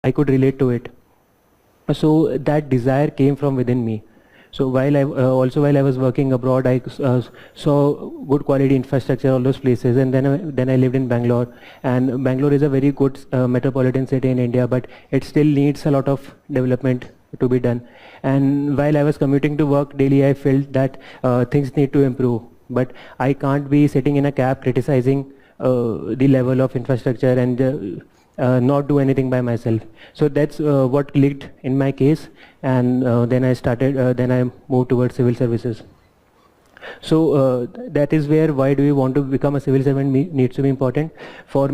I could relate to it. So that desire came from within me. So while I was working abroad, I saw good quality infrastructure, all those places, and then I lived in Bangalore, and Bangalore is a very good metropolitan city in India, but it still needs a lot of development to be done. And while I was commuting to work daily, I felt that things need to improve, but I can't be sitting in a cab criticizing the level of infrastructure and not do anything by myself. So that's what clicked in my case, and then I moved towards civil services. So that is where why do you want to become a civil servant needs to be important. For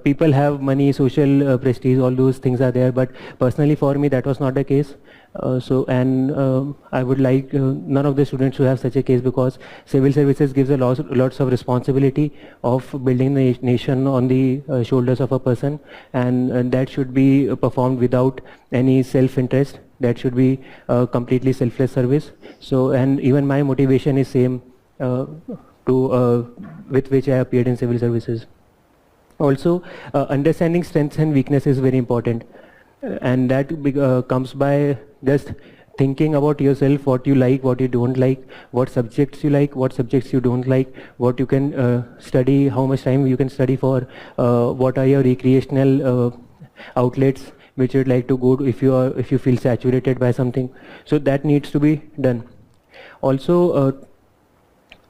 people have money, social prestige, all those things are there, but personally for me that was not the case. I would like none of the students to have such a case, because civil services gives a lots of responsibility of building the nation on the shoulders of a person, and that should be performed without any self-interest. That should be completely selfless service. So, and even my motivation is same with which I appeared in civil services. Also, understanding strengths and weaknesses is very important, and that comes by just thinking about yourself, what you like, what you don't like, what subjects you like, what subjects you don't like, what you can study, how much time you can study for, what are your recreational outlets which you'd like to go to if you feel saturated by something. So that needs to be done. Also,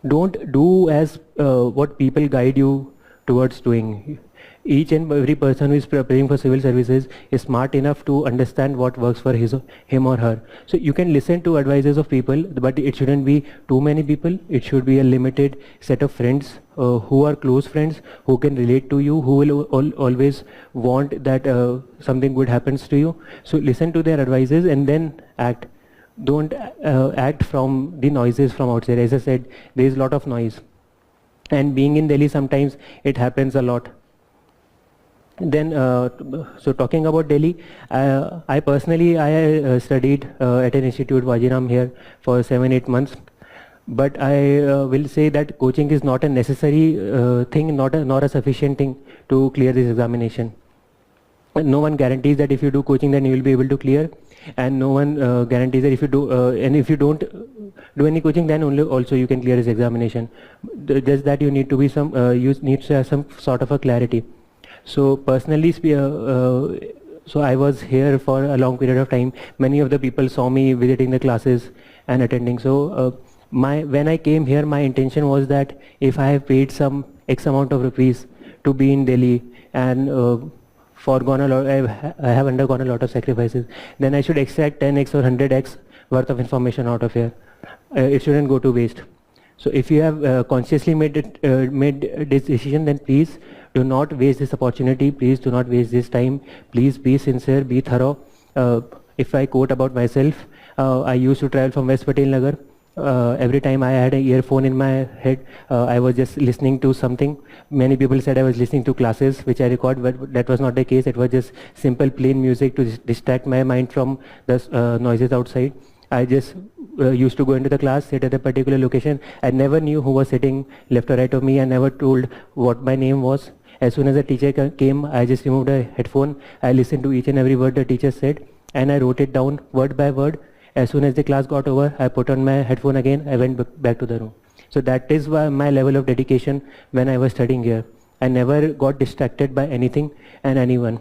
don't do as what people guide you towards doing. Each and every person who is preparing for civil services is smart enough to understand what works for him or her. So you can listen to advices of people, but it shouldn't be too many people. It should be a limited set of friends who are close friends, who can relate to you, who will always want that something good happens to you. So listen to their advices and then act. Don't act from the noises from outside. As I said, there is a lot of noise, and being in Delhi sometimes it happens a lot. Then, so talking about Delhi, I personally studied at an institute, Wajiram, here for 7-8 months. But I will say that coaching is not a necessary thing, not a sufficient thing to clear this examination. No one guarantees that if you do coaching, then you will be able to clear, and no one guarantees that if you do and if you don't do any coaching, then only also you can clear this examination. Just that you need to be you need to have some sort of a clarity. So personally, so I was here for a long period of time. Many of the people saw me visiting the classes and attending. So when I came here, my intention was that if I have paid some X amount of rupees to be in Delhi and I have undergone a lot of sacrifices, then I should extract 10x or 100x worth of information out of here. It shouldn't go to waste. So if you have consciously made this decision, then please do not waste this opportunity. Please do not waste this time. Please be sincere, be thorough. If I quote about myself, I used to travel from West Patel Nagar. Every time I had an earphone in my head, I was just listening to something. Many people said I was listening to classes, which I record, but that was not the case. It was just simple plain music to distract my mind from the noises outside. I just used to go into the class, sit at a particular location. I never knew who was sitting left or right of me. I never told what my name was. As soon as the teacher came, I just removed a headphone. I listened to each and every word the teacher said, and I wrote it down word by word. As soon as the class got over, I put on my headphone again. I went back to the room. So that is my level of dedication when I was studying here. I never got distracted by anything and anyone.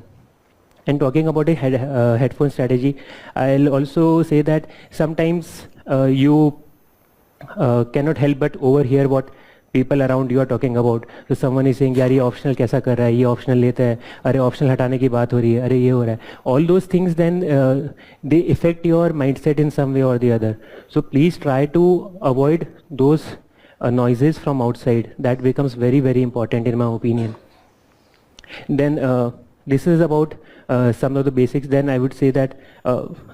And talking about a headphone strategy, I'll also say that sometimes you cannot help but overhear what people around you are talking about. So someone is saying, यार ये optional कैसा कर रहा है, ये optional लेता है, अरे optional हटाने की बात हो रही है, अरे ये हो रहा है. All those things then they affect your mindset in some way or the other. So please try to avoid those noises from outside. That becomes very, very important in my opinion. Then this is about some of the basics. Then I would say that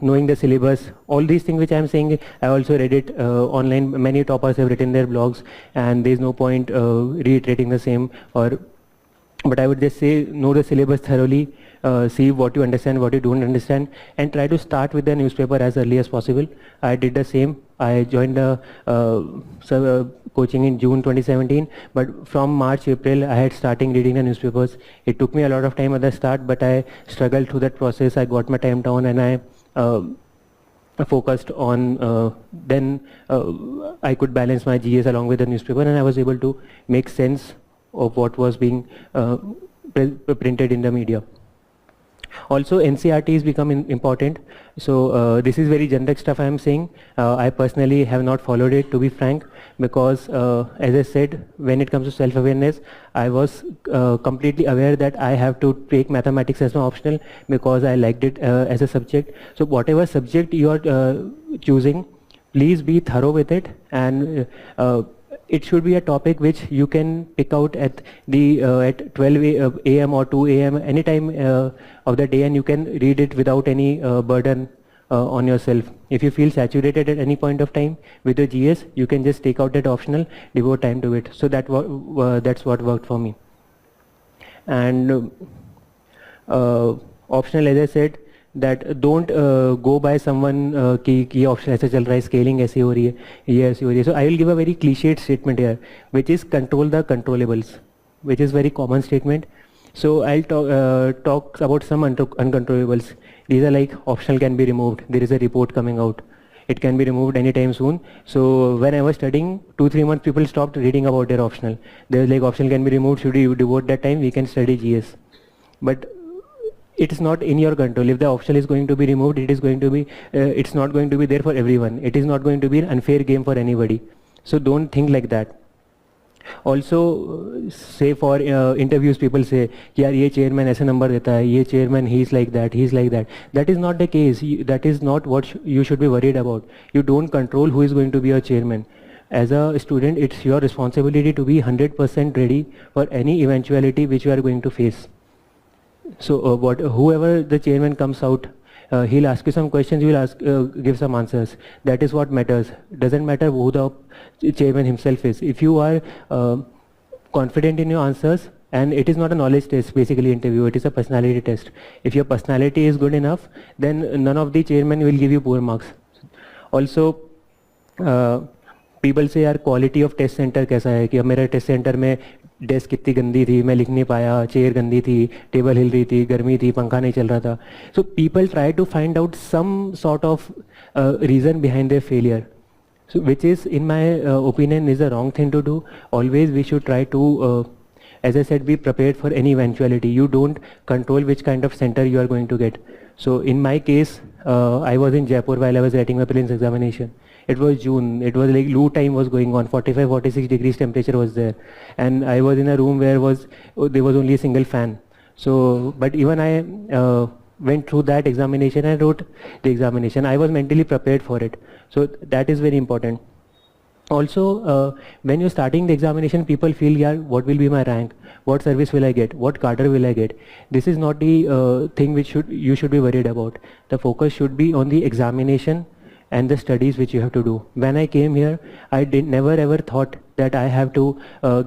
knowing the syllabus, all these things which I am saying, I also read it online. Many toppers have written their blogs, and there is no point reiterating the same. But I would just say, know the syllabus thoroughly, see what you understand, what you don't understand, and try to start with the newspaper as early as possible. I did the same. I joined coaching in June 2017, but from March, April, I had starting reading the newspapers. It took me a lot of time at the start, but I struggled through that process. I got my time down, and I focused on, then I could balance my GS along with the newspaper, and I was able to make sense of what was being printed in the media. Also, NCRT is becoming important. So this is very generic stuff I am saying. I personally have not followed it, to be frank, because as I said, when it comes to self-awareness, I was completely aware that I have to take mathematics as my optional because I liked it as a subject. So whatever subject you are choosing, please be thorough with it, and it should be a topic which you can pick out at the at 12 a.m. or 2 a.m. any time of the day, and you can read it without any burden on yourself. If you feel saturated at any point of time with the GS, you can just take out that optional, devote time to it. So that's what worked for me. And optional, as I said, that don't go by someone ki option ऐसे चल रहा है, scaling ऐसे हो रही है, ये ऐसे हो रही है. So I will give a very cliched statement here, which is control the controllables, which is very common statement. So I'll talk about some uncontrollables. These are like optional can be removed. There is a report coming out. It can be removed anytime soon. So when I was studying, 2-3 months, people stopped reading about their optional. They were like, optional can be removed. Should you devote that time? We can study GS. But it is not in your control. If the optional is going to be removed, it is going to be, it's not going to be there for everyone. It is not going to be an unfair game for anybody. So don't think like that. Also, say for interviews, people say, yaar, ye chairman aise number deta hai, ye chairman, he's like that, he's like that. That is not the case. That is not what you should be worried about. You don't control who is going to be your chairman. As a student, it's your responsibility to be 100% ready for any eventuality which you are going to face. So whoever the chairman comes out, he'll ask you some questions, you will give some answers. That is what matters. Doesn't matter who the chairman himself is. If you are confident in your answers, and it is not a knowledge test, basically interview, it is a personality test. If your personality is good enough, then none of the chairman will give you poor marks. Also, people say यार quality of test center कैसा है, कि अब मेरा test center में desk कितनी गंदी थी, मैं लिख नहीं पाया, चेयर गंदी थी, टेबल हिल रही थी, गर्मी थी, पंखा नहीं चल रहा था. So people try to find out some sort of reason behind their failure. So which is, in my opinion, is the wrong thing to do. Always we should try to, as I said, be prepared for any eventuality. You don't control which kind of center you are going to get. So in my case, I was in Jaipur while I was writing my prelims examination. It was June, it was like loo time was going on, 45-46 degrees temperature was there, and I was in a room where there was only a single fan. So, but even I went through that examination and wrote the examination. I was mentally prepared for it. So that is very important. Also, when you're starting the examination, people feel, yeah, what will be my rank? What service will I get? What cadre will I get? This is not the thing which you should be worried about. The focus should be on the examination and the studies which you have to do. When I came here, I never ever thought that I have to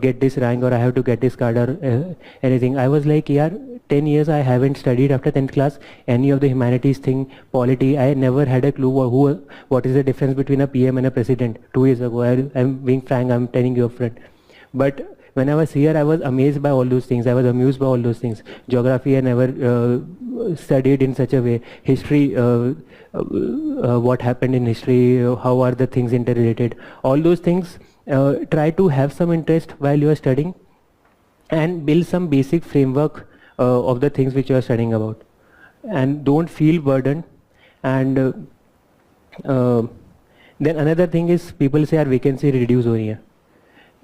get this rank or I have to get this card or anything. I was like, yeah, 10 years I haven't studied after 10th class any of the humanities thing, polity. I never had a clue what is the difference between a PM and a president 2 years ago. I'm being frank, I'm telling you upfront. But when I was here, I was amazed by all those things. I was amused by all those things. Geography, I never studied in such a way. History, what happened in history, how are the things interrelated. All those things, try to have some interest while you are studying and build some basic framework of the things which you are studying about. And don't feel burdened. And then another thing is, people say our vacancy reduce हो रही है.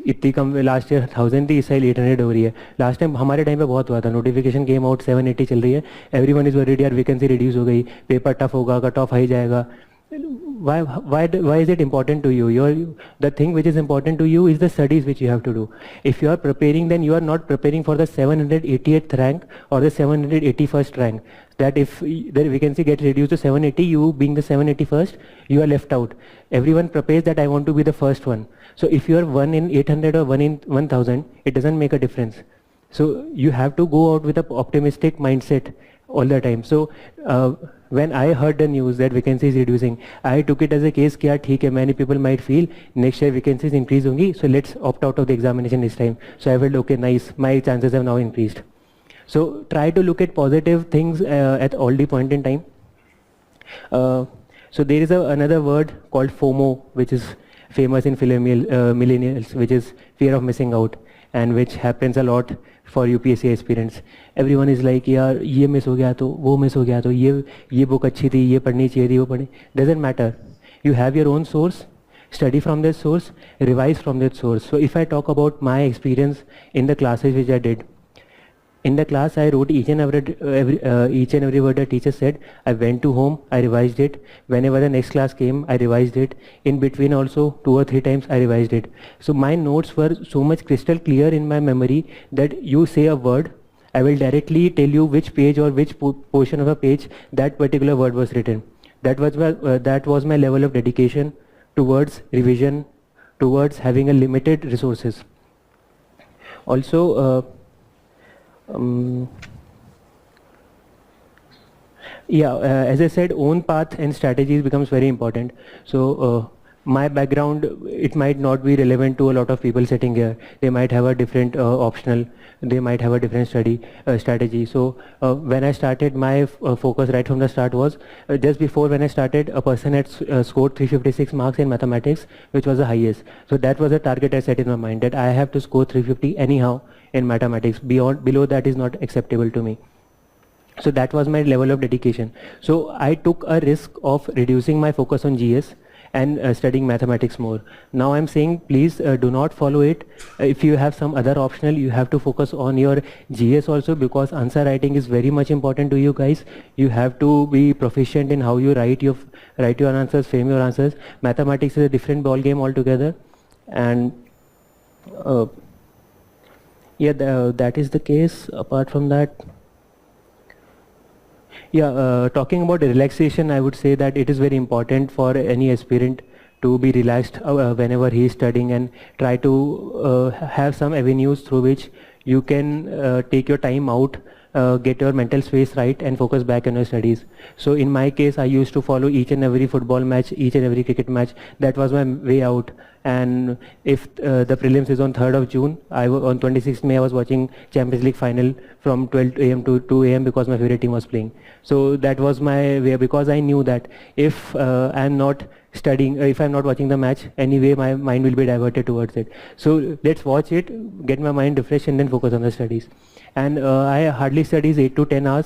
इतनी कम, last year 1000 थी, इस साल 800 हो रही है. लास्ट टाइम हमारे टाइम पे बहुत हुआ था, नोटिफिकेशन केम आउट 780 चल रही है, एवरीवन इज वरीड यार वैकेंसी रिड्यूस हो गई, पेपर टफ होगा, कट ऑफ हाई जाएगा. Why is it important to you? The thing which is important to you is the studies which you have to do. If you are preparing, then you are not preparing for the 788th rank or the 781st rank. That if the vacancy gets reduced to 780, you being the 781st, you are left out. Everyone prepares that I want to be the first one. So if you are 1 in 800 or 1 in 1000, it doesn't make a difference. So you have to go out with an optimistic mindset. all the time. So when I heard the news that vacancy is reducing, I took it as a case कि यार ठीक है, many people might feel next year vacancies increase होंगी, so let's opt out of the examination this time. So I felt okay, nice, my chances have now increased. So try to look at positive things at all the point in time. So there is another word called FOMO, which is famous in millennials, which is fear of missing out, and which happens a lot for UPSC aspirants. Everyone is like, यार ये miss हो गया तो वो miss हो गया तो ये book अच्छी थी, ये पढ़नी चाहिए थी, वो पढ़नी. Doesn't matter. You have your own source. Study from that source. Revise from that source. So if I talk about my experience in the classes which I did, in the class I wrote each and every word the teacher said. I went to home, I revised it. Whenever the next class came, I revised it. In between also 2 or 3 times I revised it. So my notes were so much crystal clear in my memory that you say a word, I will directly tell you which page or which portion of a page that particular word was written. That was my level of dedication towards revision, towards having a limited resources. Also, as I said, own path and strategies becomes very important. So my background, it might not be relevant to a lot of people sitting here. They might have a different optional, they might have a different study strategy. So when I started, my focus right from the start was, just before when I started, a person had scored 356 marks in mathematics, which was the highest. So that was a target I set in my mind, that I have to score 350 anyhow in mathematics. Below that is not acceptable to me. So that was my level of dedication. So I took a risk of reducing my focus on GS and studying mathematics more. Now I'm saying, please do not follow it. If you have some other optional, you have to focus on your GS also, because answer writing is very much important to you guys. You have to be proficient in how you write your answers, frame your answers. Mathematics is a different ball game altogether. And that is the case. Apart from that, talking about relaxation, I would say that it is very important for any aspirant to be relaxed whenever he is studying, and try to have some avenues through which you can take your time out, get your mental space right, and focus back on your studies. So in my case, I used to follow each and every football match, each and every cricket match. That was my way out. And if the prelims is on 3rd of June, on 26th May I was watching Champions League final from 12 AM to 2 AM because my favorite team was playing. So that was my way, because I knew that if I'm not studying, if I'm not watching the match, anyway my mind will be diverted towards it. So let's watch it, get my mind refreshed, and then focus on the studies. And I hardly studied 8 to 10 hours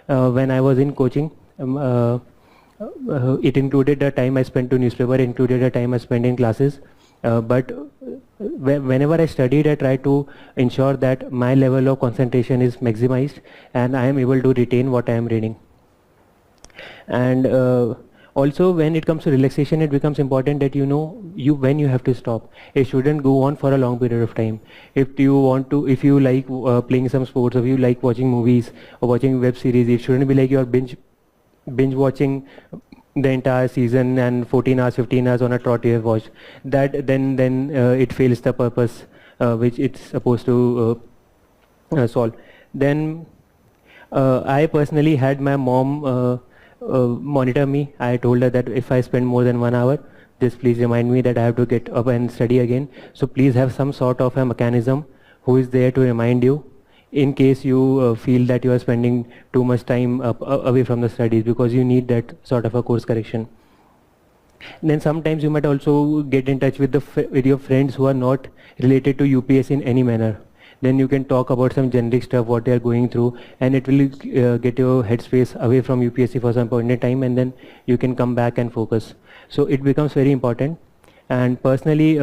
when I was in coaching. It included the time I spent to newspaper, included the time I spent in classes. But whenever I studied, I tried to ensure that my level of concentration is maximized and I am able to retain what I am reading. And also, when it comes to relaxation, it becomes important that you know when you have to stop. It shouldn't go on for a long period of time. If you like playing some sports, or if you like watching movies or watching web series, it shouldn't be like you're binge watching the entire season and 14 hours, 15 hours on a trot you have watched. That then it fails the purpose which it's supposed to solve. Then I personally had my mom monitor me. I told her that if I spend more than 1 hour, just please remind me that I have to get up and study again. So please have some sort of a mechanism who is there to remind you in case you feel that you are spending too much time away from the studies, because you need that sort of a course correction. Then sometimes you might also get in touch with your friends who are not related to UPSC in any manner. Then you can talk about some generic stuff, what they are going through, and it will get your headspace away from UPSC for some point in time, and then you can come back and focus. So it becomes very important. And personally,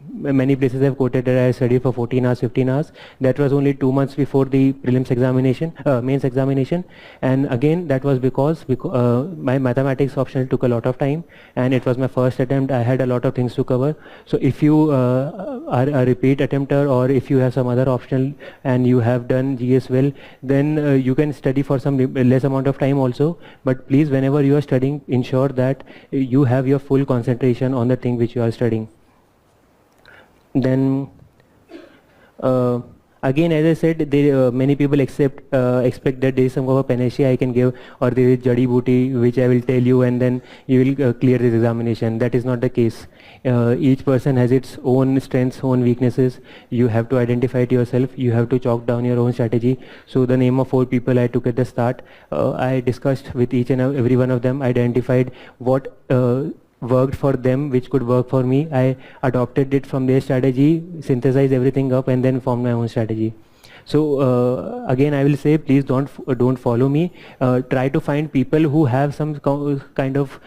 many places have quoted that I studied for 14 hours, 15 hours. That was only 2 months before the prelims examination, mains examination. And again, that was because my mathematics optional took a lot of time, and it was my first attempt. I had a lot of things to cover. So if you are a repeat attempter, or if you have some other optional and you have done GS well, then you can study for some less amount of time also. But please, whenever you are studying, ensure that you have your full concentration on the thing which you are studying. Then Again, as I said, many people expect that there is some kind of panacea I can give, or there is jadi booty which I will tell you and then you will clear this examination. That is not the case. Each person has its own strengths, own weaknesses. You have to identify it yourself. You have to chalk down your own strategy. So the name of 4 people I took at the start, I discussed with each and every one of them, identified what worked for them, which could work for me. I adopted it from their strategy, synthesized everything up, and then formed my own strategy. So again, I will say, please don't follow me. Try to find people who have some kind of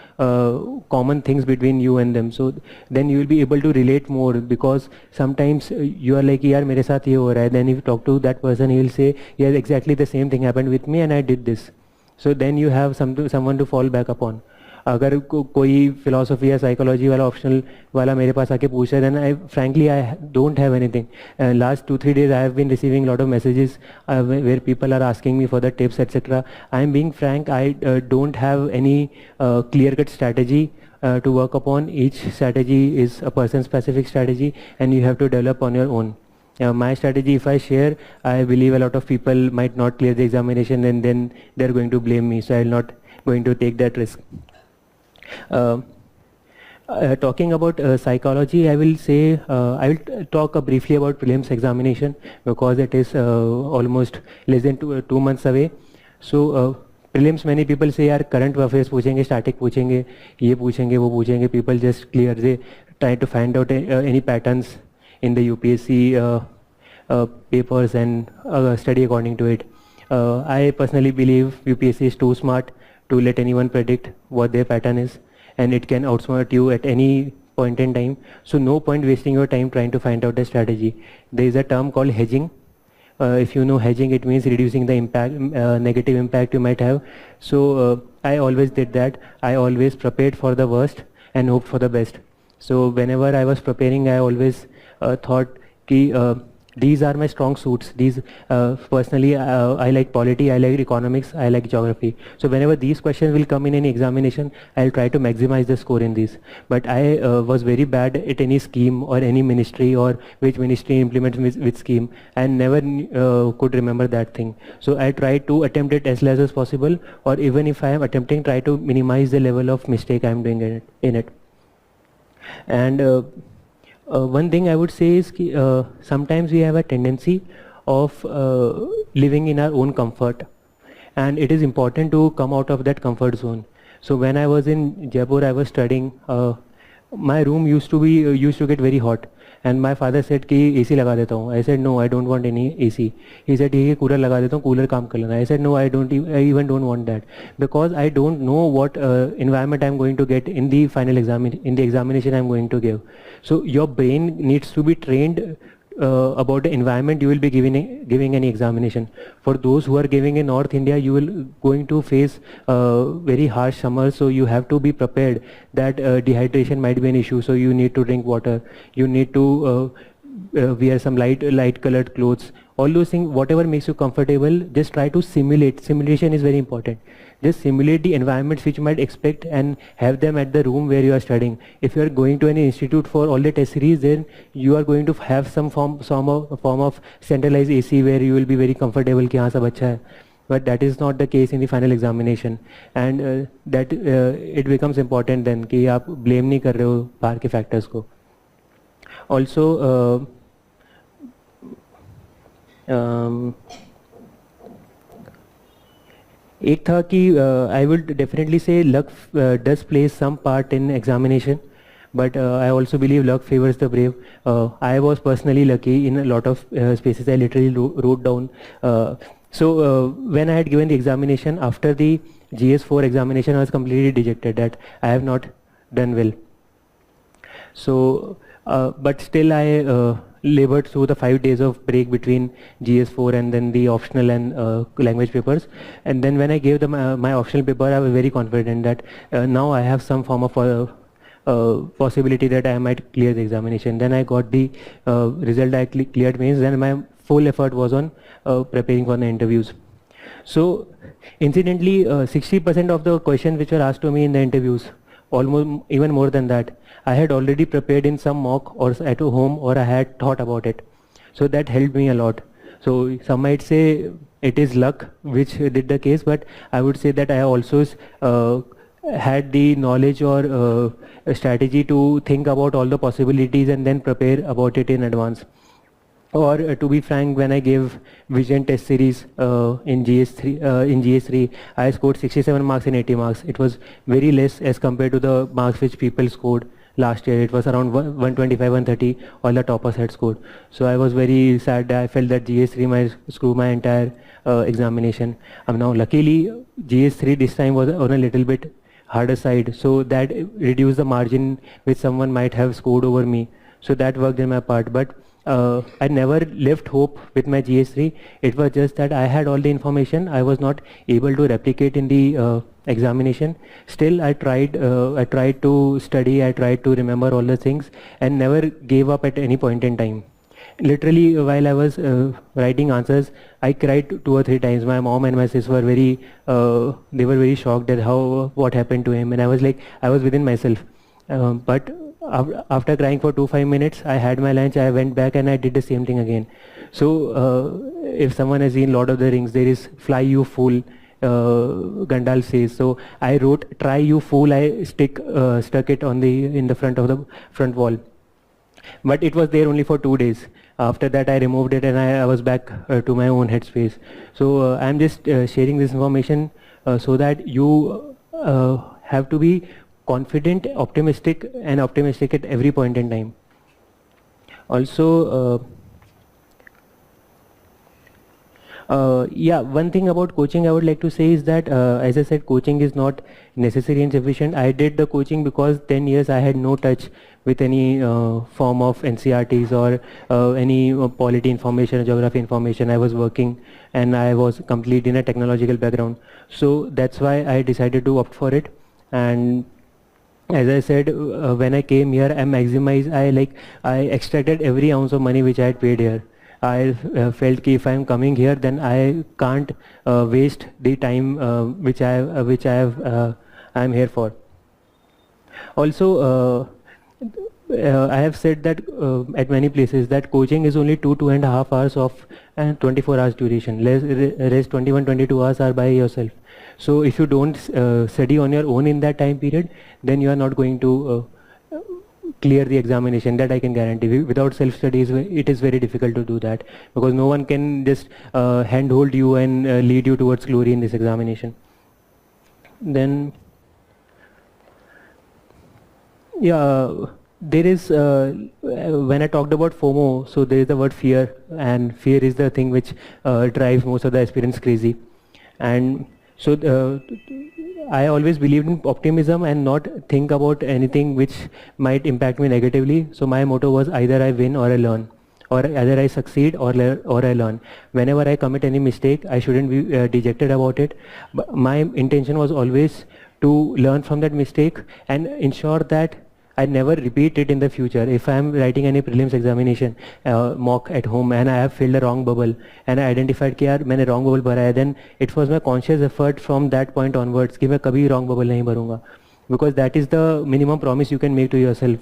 common things between you and them. So then you will be able to relate more, because sometimes you are like, yaar mere sath ye ho raha hai. Then if you talk to that person, he will say, yeah, exactly the same thing happened with me and I did this. So then you have someone to fall back upon. अगर कोई philosophy या psychology वाला optional वाला मेरे पास आके पूछ रहा है, then I frankly I don't have anything. Last 2-3 days I have been receiving lot of messages where people are asking me for the tips etcetera. I am being frank, I don't have any clear cut strategy to work upon. Each strategy is a person specific strategy and you have to develop on your own. My strategy, if I share, I believe a lot of people might not clear the examination and then they're going to blame me, so I'm not going to take that risk. Talking about psychology, I will say I will talk briefly about prelims examination, because it is almost less than 2 months away. So prelims, many people say यार current affairs पूछेंगे, static पूछेंगे, ये पूछेंगे, वो पूछेंगे. People just clear, they try to find out any patterns in the UPSC papers and study according to it. I personally believe UPSC is too smart to let anyone predict what their pattern is, and it can outsmart you at any point in time. So no point wasting your time trying to find out the strategy. There is a term called hedging. If you know hedging, it means reducing the impact, negative impact you might have. So I always did that. I always prepared for the worst and hoped for the best. So whenever I was preparing, I always thought ki these are my strong suits. These personally I like polity, I like economics, I like geography. So whenever these questions will come in any examination, I'll try to maximize the score in these. But I was very bad at any scheme or any ministry, or which ministry implements which scheme, and never could remember that thing. So I try to attempt it as less as possible, or even if I am attempting, try to minimize the level of mistake I am doing in it. And one thing I would say is sometimes we have a tendency of living in our own comfort, and it is important to come out of that comfort zone. So when I was in Jaipur, I was studying. My room used to get very hot, and my father said कि AC लगा देता हूँ. I said no, I don't want any AC. He said ठीक है, cooler लगा देता हूँ, cooler काम कर लेना. I said no, I even don't want that, because I don't know what environment I'm going to get in the final examination I'm going to give. So your brain needs to be trained about the environment you will be giving any examination. For those who are giving in North India, you will going to face very harsh summers, so you have to be prepared that dehydration might be an issue. So you need to drink water, you need to wear some light colored clothes. All those things, whatever makes you comfortable, just try to simulate. Simulation is very important. Just simulate the environments which you might expect and have them at the room where you are studying. If you are going to any institute for all the test series, then you are going to have some form of centralized AC where you will be very comfortable कि हाँ सब अच्छा है. But that is not the case in the final examination, and that it becomes important then कि आप blame नहीं कर रहे हो बाहर के factors को. Also एक था कि I would definitely say luck does play some part in examination, but I also believe luck favors the brave. I was personally lucky in a lot of spaces. I literally wrote down. So when I had given the examination, after the GS4 examination, I was completely dejected that I have not done well. So but still I labored through the 5 days of break between GS4 and then the optional and language papers. And then when I gave my optional paper, I was very confident that now I have some form of possibility that I might clear the examination. Then I got the result I cleared means then my full effort was on preparing for the interviews. So incidentally, 60% of the questions which were asked to me in the interviews, almost even more than that, I had already prepared in some mock or at home, or I had thought about it. So that helped me a lot. So some might say it is luck which did the case, but I would say that I also had the knowledge or a strategy to think about all the possibilities and then prepare about it in advance. Or to be frank, when I gave vision test series in GS3, I scored 67 marks in 80 marks. It was very less as compared to the marks which people scored last year. It was around 125, 130, all the toppers had scored. So I was very sad. I felt that GS3 might screw my entire examination. Now luckily GS3 this time was on a little bit harder side, so that reduced the margin which someone might have scored over me. So that worked in my part. But I never left hope with my GS3. It was just that I had all the information. I was not able to replicate in the examination. Still, I tried to study. I tried to remember all the things and never gave up at any point in time. Literally, while I was writing answers, I cried 2 or 3 times. My mom and my sis were they were very shocked at what happened to him, and I was like, I was within myself. But after crying for 2-5 minutes, I had my lunch, I went back and I did the same thing again. So if someone has seen Lord of the Rings, there is fly you fool, Gandalf says. So I wrote try you fool, I stuck it in the front of the front wall. But it was there only for 2 days. After that I removed it and I was back to my own headspace. So I'm just sharing this information so that you have to be confident, optimistic at every point in time. Also, yeah, one thing about coaching I would like to say is that, as I said, coaching is not necessary and sufficient. I did the coaching because 10 years I had no touch with any form of NCRTs or any polity information or geography information. I was working and I was complete in a technological background. So that's why I decided to opt for it. And as I said, when I came here, I extracted every ounce of money which I had paid here. I felt that if I am coming here, then I can't waste the time which I am here for. Also, I have said that at many places that coaching is only 2.5 hours of 24 hours duration. Rest 21-22 hours are by yourself. So if you don't study on your own in that time period, then you are not going to clear the examination. That I can guarantee. Without self-study, it is very difficult to do that, because no one can just handhold you and lead you towards glory in this examination. Then, yeah, there is, when I talked about FOMO, so there is the word fear, and fear is the thing which drives most of the aspirants crazy. And so I always believed in optimism and not think about anything which might impact me negatively. So my motto was either I win or I learn, or either I succeed or I learn. Whenever I commit any mistake, I shouldn't be dejected about it. But my intention was always to learn from that mistake and ensure that I never repeat it in the future. If I am writing any prelims examination mock at home and I have filled a wrong bubble and I identified कि यार मैंने wrong bubble भरा है, then it was my conscious effort from that point onwards कि मैं कभी wrong bubble नहीं भरूँगा, because that is the minimum promise you can make to yourself.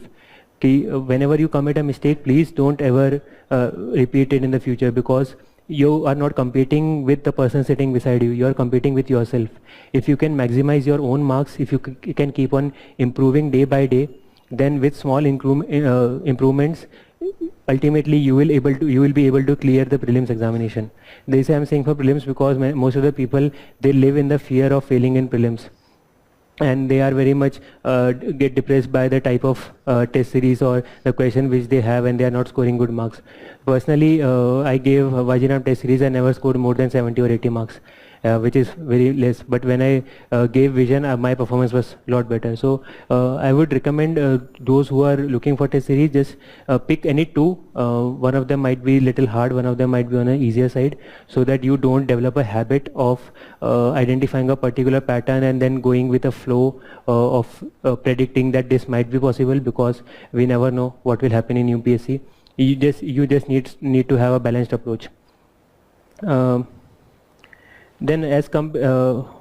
Whenever you commit a mistake, please don't ever repeat it in the future, because you are not competing with the person sitting beside you, you are competing with yourself. If you can maximize your own marks, if you can keep on improving day by day, then with small improvements, ultimately you will be able to clear the prelims examination. This I am saying for prelims because most of the people, they live in the fear of failing in prelims, and they are very much get depressed by the type of test series or the question which they have, and they are not scoring good marks. Personally, I gave Vajinam test series and never scored more than 70 or 80 marks, which is very less. But when I gave vision, my performance was a lot better. So I would recommend those who are looking for test series, just pick any two. One of them might be little hard, one of them might be on an easier side, so that you don't develop a habit of identifying a particular pattern and then going with a flow of predicting that this might be possible, because we never know what will happen in UPSC. You just need to have a balanced approach. Then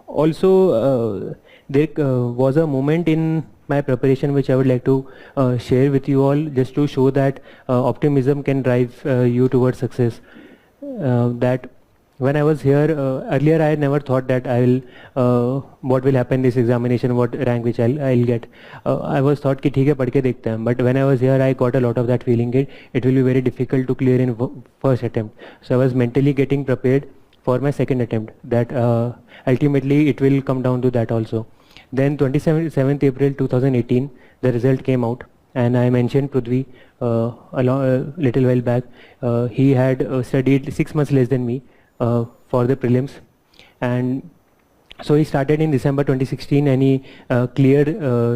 also there was a moment in my preparation which I would like to share with you all, just to show that optimism can drive you towards success. that when I was here earlier, I never thought that I will what will happen this examination, what rank which I'll get. I was thought कि ठीक है पढ़ के देखते हैं. But when I was here, I got a lot of that feeling. It will be very difficult to clear in first attempt. So I was mentally getting prepared for my second attempt. That ultimately it will come down to that also. Then 27th April 2018, the result came out, and I mentioned Prithvi a little while back. He had studied 6 months less than me for the prelims, and so he started in December 2016, and he cleared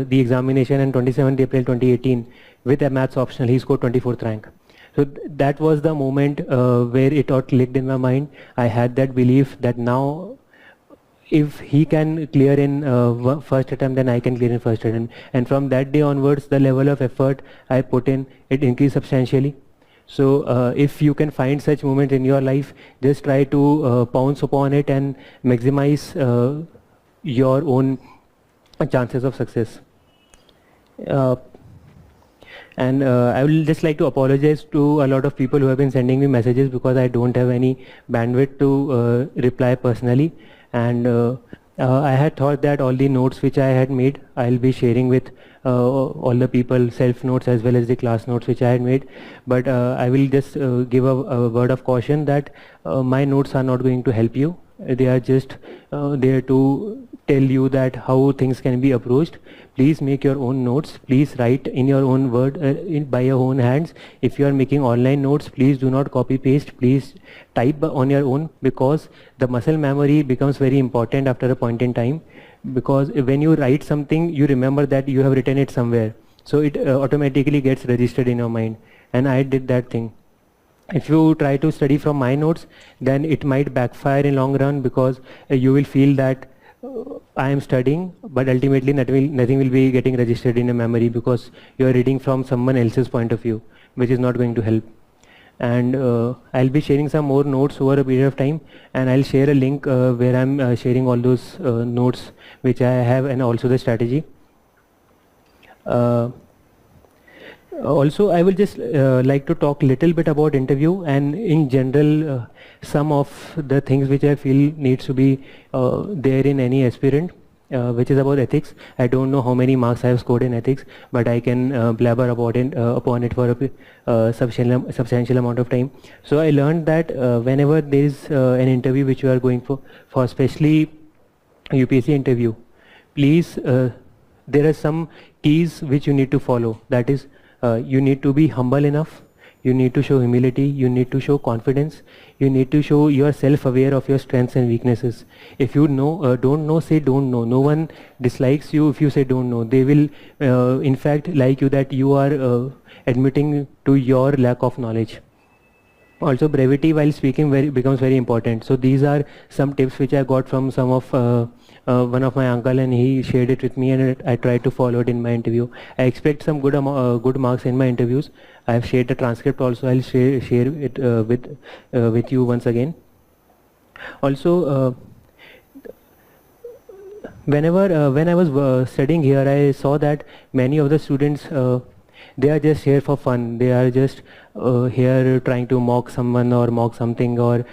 the examination on 27th April 2018 with a maths optional. He scored 24th rank. So that was the moment where it all clicked in my mind. I had that belief that now if he can clear in first attempt, then I can clear in first attempt. And from that day onwards, the level of effort I put in, it increased substantially. So if you can find such moments in your life, just try to pounce upon it and maximize your own chances of success. And I will just like to apologize to a lot of people who have been sending me messages, because I don't have any bandwidth to reply personally. And I had thought that all the notes which I had made, I'll be sharing with all the people, self notes as well as the class notes which I had made. But I will just give a word of caution that my notes are not going to help you. They are just there to tell you that how things can be approached. Please make your own notes. Please write in your own word, by your own hands. If you are making online notes, please do not copy paste. Please type on your own, because the muscle memory becomes very important after a point in time. Because when you write something, you remember that you have written it somewhere. So it automatically gets registered in your mind. And I did that thing. If you try to study from my notes, then it might backfire in long run, because you will feel that I am studying, but ultimately nothing will be getting registered in a memory, because you are reading from someone else's point of view, which is not going to help. And I'll be sharing some more notes over a period of time, and I'll share a link where I'm sharing all those notes which I have, and also the strategy. Also, I will just like to talk a little bit about interview, and in general some of the things which I feel needs to be there in any aspirant, which is about ethics. I don't know how many marks I have scored in ethics, but I can blabber about it upon it for a substantial amount of time. So I learned that whenever there is an interview which you are going for especially UPSC interview, please there are some keys which you need to follow. That is, you need to be humble enough, you need to show humility, you need to show confidence, you need to show you are self-aware of your strengths and weaknesses. If you don't know, say don't know. No one dislikes you if you say don't know. They will in fact like you that you are admitting to your lack of knowledge. Also, brevity while speaking becomes very important. So these are some tips which I got from some of one of my uncle, and he shared it with me, and I tried to follow it in my interview. I expect some good marks in my interviews. I have shared the transcript also. I'll share it with you once again. Also, when I was studying here, I saw that many of the students they are just here for fun. They are just here trying to mock someone or mock something, or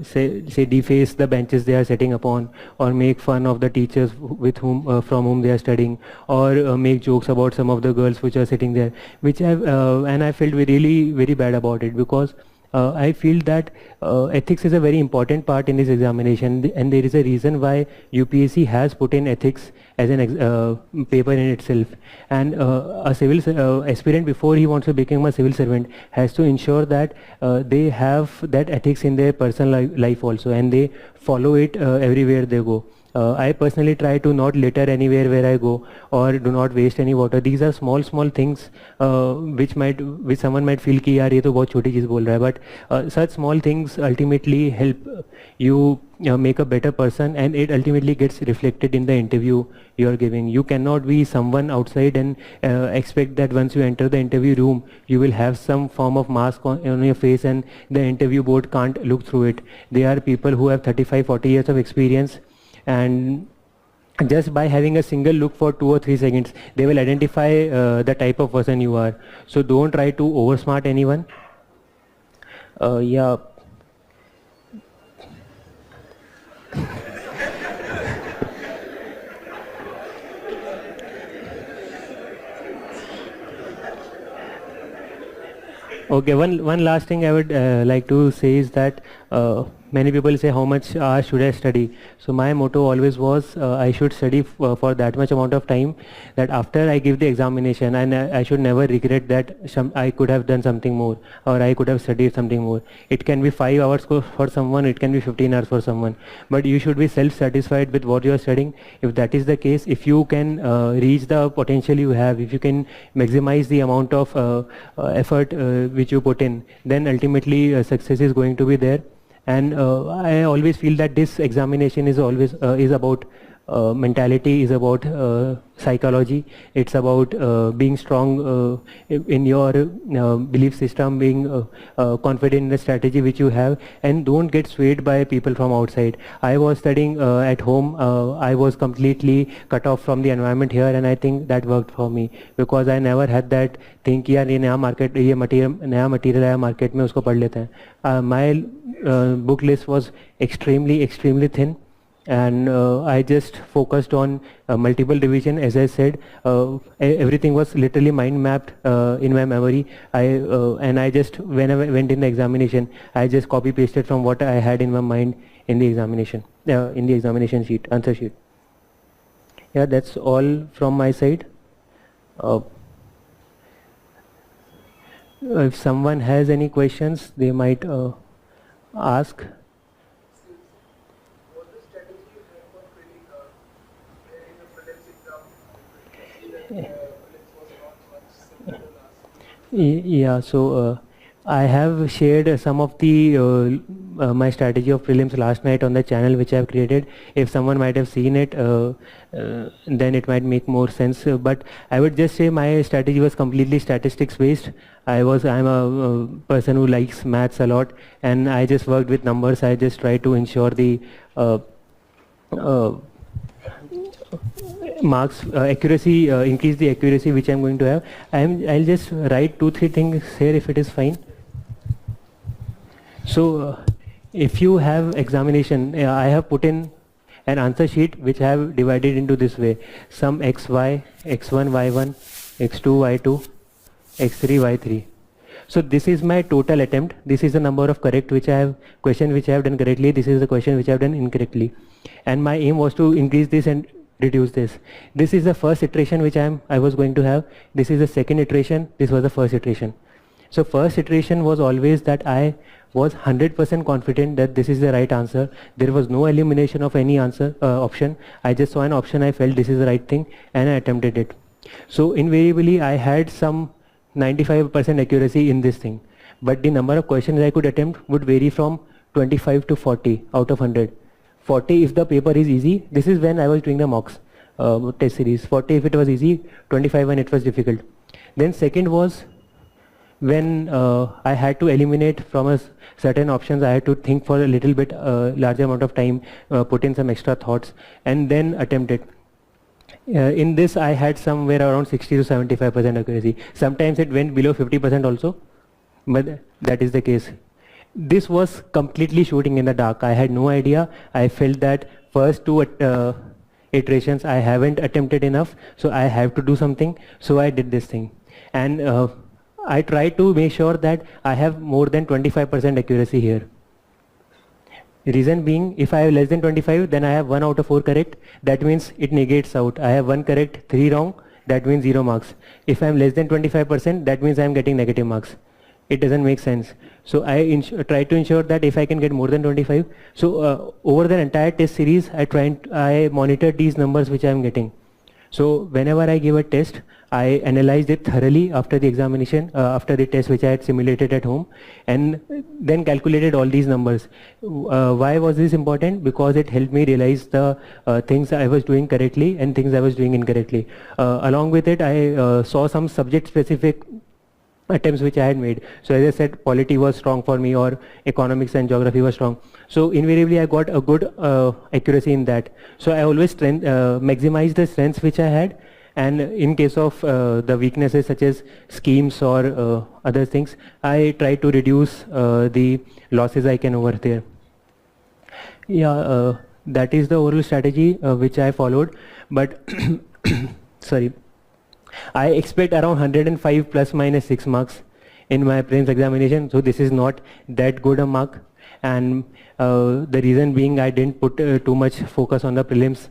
say deface the benches they are sitting upon, or make fun of the teachers from whom they are studying, or make jokes about some of the girls which are sitting there, which and I felt really very bad about it, because I feel that ethics is a very important part in this examination, and there is a reason why UPSC has put in ethics as an paper in itself. And a civil aspirant, before he wants to become a civil servant, has to ensure that they have that ethics in their personal life also, and they follow it everywhere they go. I personally try to not litter anywhere where I go, or do not waste any water. These are small things which someone might feel कि यार ये तो बहुत छोटी चीज़ बोल रहा है, but such small things ultimately help you make a better person, and it ultimately gets reflected in the interview you are giving. You cannot be someone outside and expect that once you enter the interview room you will have some form of mask on your face, and the interview board can't look through it. They are people who have 35-40 years of experience, and just by having a single look for 2 or 3 seconds they will identify the type of person you are. So don't try to oversmart anyone. Yeah, Okay, one last thing I would like to say is that many people say how much hours should I study. So my motto always was I should study for that much amount of time, that after I give the examination, and I should never regret that I could have done something more, or I could have studied something more. It can be 5 hours for someone, it can be 15 hours for someone, but you should be self-satisfied with what you are studying. If that is the case, if you can reach the potential you have, if you can maximize the amount of effort which you put in, then ultimately success is going to be there. And I always feel that this examination is always is about mentality, is about psychology. It's about being strong in your belief system, being confident in the strategy which you have, and don't get swayed by people from outside. I was studying at home. I was completely cut off from the environment here, and I think that worked for me, because I never had that thing कि यार ये नया market, ये material, नया material आया market में, उसको पढ़ लेते हैं. My book list was extremely thin, and I just focused on multiple revision. As I said, everything was literally mind mapped in my memory. And I just, when I went in the examination, I just copy pasted from what I had in my mind in the examination sheet, answer sheet. Yeah, that's all from my side. If someone has any questions, they might ask. Yeah, so I have shared some of the my strategy of prelims last night on the channel which I have created. If someone might have seen it, then it might make more sense. But I would just say my strategy was completely statistics based. I'm a person who likes maths a lot, and I just worked with numbers. I just try to ensure the marks accuracy, increase the accuracy which I'm going to have. I'll just write 2-3 things here if it is fine. So if you have examination, I have put in an answer sheet which I have divided into this way: sum xy, x1 y1, x2 y2, x3 y3. So this is my total attempt. This is the number of correct question which I have done correctly. This is the question which I have done incorrectly, and my aim was to increase this and reduce this. This is the first iteration which I was going to have. This is the second iteration. This was the first iteration. So first iteration was always that I was 100% confident that this is the right answer. There was no elimination of any answer option. I just saw an option, I felt this is the right thing, and I attempted it. So invariably I had some 95% accuracy in this thing, but the number of questions I could attempt would vary from 25 to 40 out of 100. 40 if the paper is easy. This is when I was doing the mocks test series. 40 if it was easy, 25 when it was difficult. Then second was when I had to eliminate from a certain options. I had to think for a little bit larger amount of time, put in some extra thoughts, and then attempt it. In this I had somewhere around 60 to 75% accuracy. Sometimes it went below 50% also, but that is the case. This was completely shooting in the dark. I had no idea. I felt that first two iterations I haven't attempted enough, so I have to do something. So I did this thing, and I tried to make sure that I have more than 25% accuracy here. Reason being, if I have less than 25, then I have 1 out of 4 correct. That means it negates out. I have 1 correct, 3 wrong. That means 0 marks. If I am less than 25%, that means I am getting negative marks. It doesn't make sense. So I try to ensure that if I can get more than 25. So over the entire test series, I monitored these numbers which I am getting. So whenever I give a test, I analyzed it thoroughly after the examination, after the test which I had simulated at home, and then calculated all these numbers. Why was this important? Because it helped me realize the things I was doing correctly and things I was doing incorrectly. Along with it, I saw some subject specific attempts which I had made. So as I said, polity was strong for me, or economics and geography was strong. So invariably I got a good accuracy in that. So I always maximized the strengths which I had, and in case of the weaknesses such as schemes or other things, I try to reduce the losses I can over there. Yeah, that is the overall strategy which I followed, but sorry. I expect around 105 plus minus 6 marks in my prelims examination, so this is not that good a mark. And the reason being I didn't put too much focus on the prelims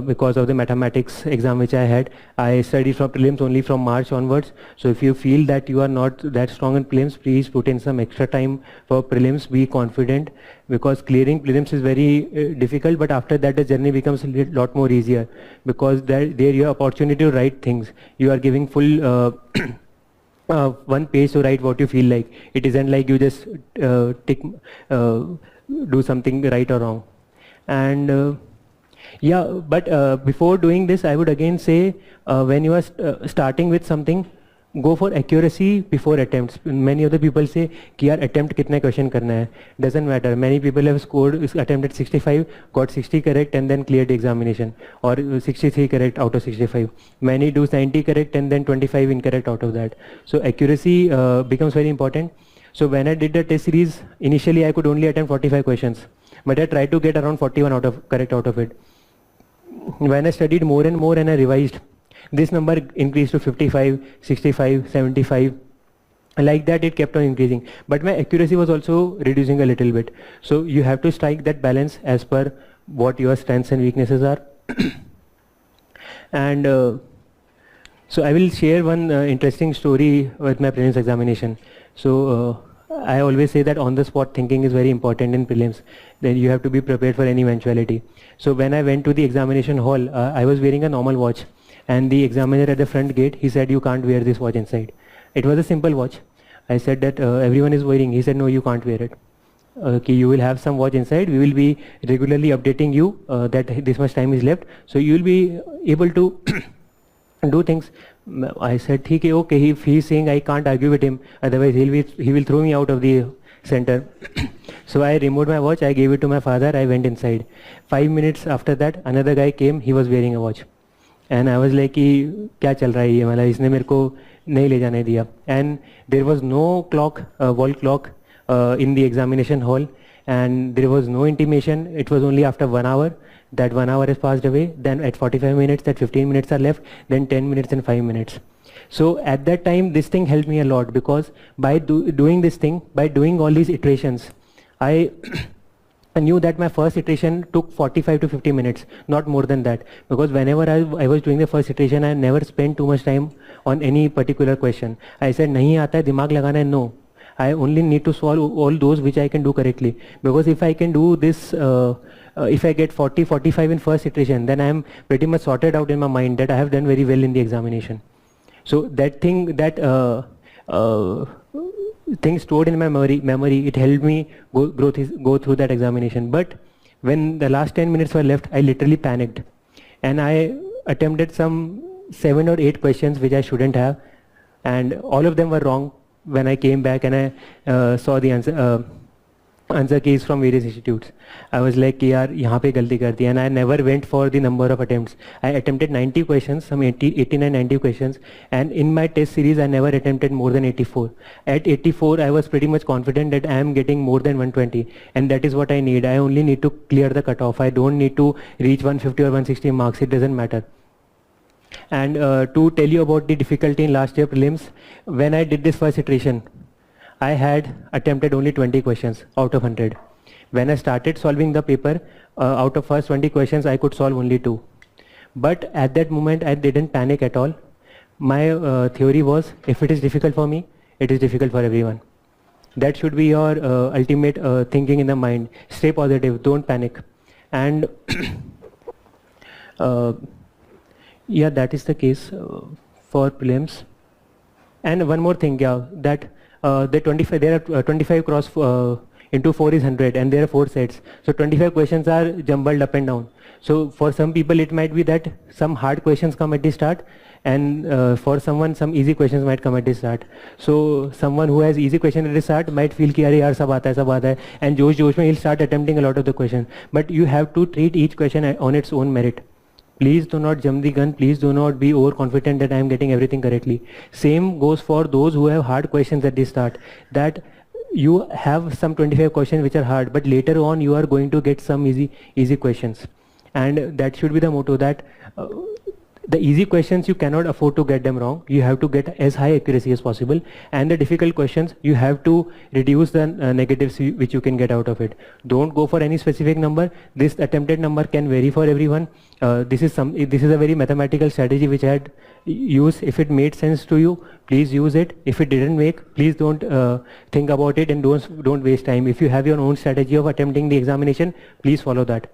because of the mathematics exam which I had. I studied for prelims only from March onwards. So if you feel that you are not that strong in prelims, please put in some extra time for prelims. Be confident, because clearing prelims is very difficult, but after that the journey becomes a lot more easier, because there you have opportunity to write things. You are giving full one page to write what you feel like. It isn't like you just do something right or wrong. And yeah, but before doing this, I would again say, when you are starting with something, go for accuracy before attempts. Many other people say कि यार attempt कितने question करना है. Doesn't matter. Many people have scored, attempted 65, got 60 correct and then cleared the examination, or 63 correct out of 65. Many do 90 correct and then 25 incorrect out of that. So accuracy becomes very important. So when I did the test series, initially I could only attempt 45 questions, but I tried to get around 41 correct out of it. When I studied more and more and I revised, this number increased to 55, 65, 75. Like that it kept on increasing. But my accuracy was also reducing a little bit. So you have to strike that balance as per what your strengths and weaknesses are. And so I will share one interesting story with my prelims examination. So I always say that on the spot thinking is very important in prelims. Then you have to be prepared for any eventuality. So when I went to the examination hall, I was wearing a normal watch. And the examiner at the front gate, he said, you can't wear this watch inside. It was a simple watch. I said that everyone is wearing. He said, no, you can't wear it. Okay, you will have some watch inside. We will be regularly updating you that this much time is left. So you will be able to do things. I said, okay, if he is saying I can't argue with him, otherwise he will throw me out of the center. So I removed my watch, I gave it to my father, I went inside. 5 minutes after that, another guy came, he was wearing a watch. And I was like, क्या चल रहा है ये, मतलब इसने मेरे को नहीं ले जाने दिया. And there was no clock, wall clock in the examination hall, and there was no intimation. It was only after 1 hour. That 1 hour has passed away. Then at 45 minutes, that 15 minutes are left. Then 10 minutes and 5 minutes. So at that time, this thing helped me a lot, because by doing this thing, by doing all these iterations, I knew that my first iteration took 45 to 50 minutes, not more than that. Because whenever I was doing the first iteration, I never spent too much time on any particular question. I said, nahi aata hai, dimag lagana hai, no. I only need to solve all those which I can do correctly. Because if I can do this, if I get 40, 45 in first iteration, then I am pretty much sorted out in my mind that I have done very well in the examination. So that thing, that thing stored in my memory, it helped me go through that examination. But when the last 10 minutes were left, I literally panicked. And I attempted some 7 or 8 questions which I shouldn't have. And all of them were wrong. When I came back and I saw the answer keys from various institutes, I was like, yaar, yahan pe galti kar di. And I never went for the number of attempts. I attempted 90 questions, some 89, 90 questions. And in my test series, I never attempted more than 84. At 84, I was pretty much confident that I am getting more than 120. And that is what I need. I only need to clear the cutoff. I don't need to reach 150 or 160 marks. It doesn't matter. And to tell you about the difficulty in last year prelims, when I did this first iteration, I had attempted only 20 questions out of 100. When I started solving the paper, out of first 20 questions, I could solve only 2. But at that moment, I didn't panic at all. My theory was, if it is difficult for me, it is difficult for everyone. That should be your ultimate thinking in the mind. Stay positive, don't panic. And yeah, that is the case for prelims. And one more thing, yeah, that there are 25 cross into 4 is 100, and there are 4 sets. So 25 questions are jumbled up and down. So for some people it might be that some hard questions come at the start, and for someone some easy questions might come at the start. So someone who has easy question at the start might feel कि अरे यार सब आता है, and जोश में he'll start attempting a lot of the questions. But you have to treat each question on its own merit. Please do not jump the gun. Please do not be overconfident that I am getting everything correctly. Same goes for those who have hard questions at the start. That you have some 25 questions which are hard, but later on you are going to get some easy questions. And that should be the motto, that The easy questions you cannot afford to get them wrong. You have to get as high accuracy as possible, and the difficult questions you have to reduce the negatives which you can get out of it. Don't go for any specific number. This attempted number can vary for everyone. This is a very mathematical strategy which I had used. If it made sense to you, please use it. If it didn't make, please don't think about it and don't waste time. If you have your own strategy of attempting the examination, please follow that.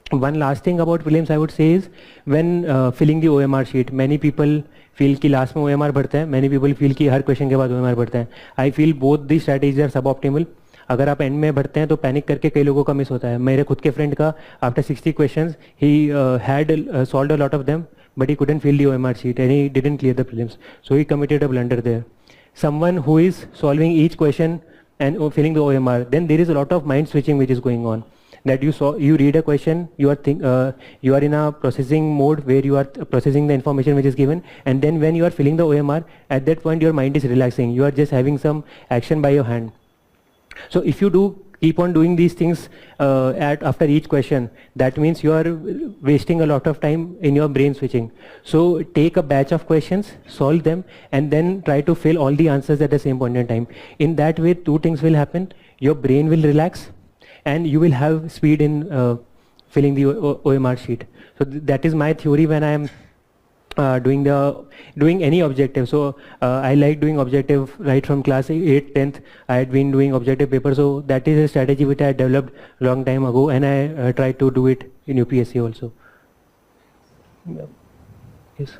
One last thing about prelims I would say is when filling the OMR sheet, many people feel कि last में OMR बढ़ता है, many people feel कि हर question के बाद OMR बढ़ता है. I feel both these strategies are suboptimal. अगर आप एंड में भरते हैं तो पैनिक करके कई लोगों का मिस होता है. मेरे खुद के फ्रेंड का after 60 questions he had solved a lot of them, but he couldn't fill the OMR sheet and he didn't clear the prelims. So he committed a blunder there. Someone who is solving each question and filling the OMR, then there is a lot of mind switching which is going on. That you read a question, you are in a processing mode where you are processing the information which is given, and then when you are filling the OMR, at that point your mind is relaxing. You are just having some action by your hand. So if you keep on doing these things after each question, that means you are wasting a lot of time in your brain switching. So take a batch of questions, solve them, and then try to fill all the answers at the same point in time. In that way, two things will happen. Your brain will relax, and you will have speed in filling the OMR sheet. So that is my theory when I am doing any objective. So I like doing objective right from class 8th, 10th. I had been doing objective paper. So that is a strategy which I developed long time ago, and I tried to do it in UPSC also. Yeah. Yes.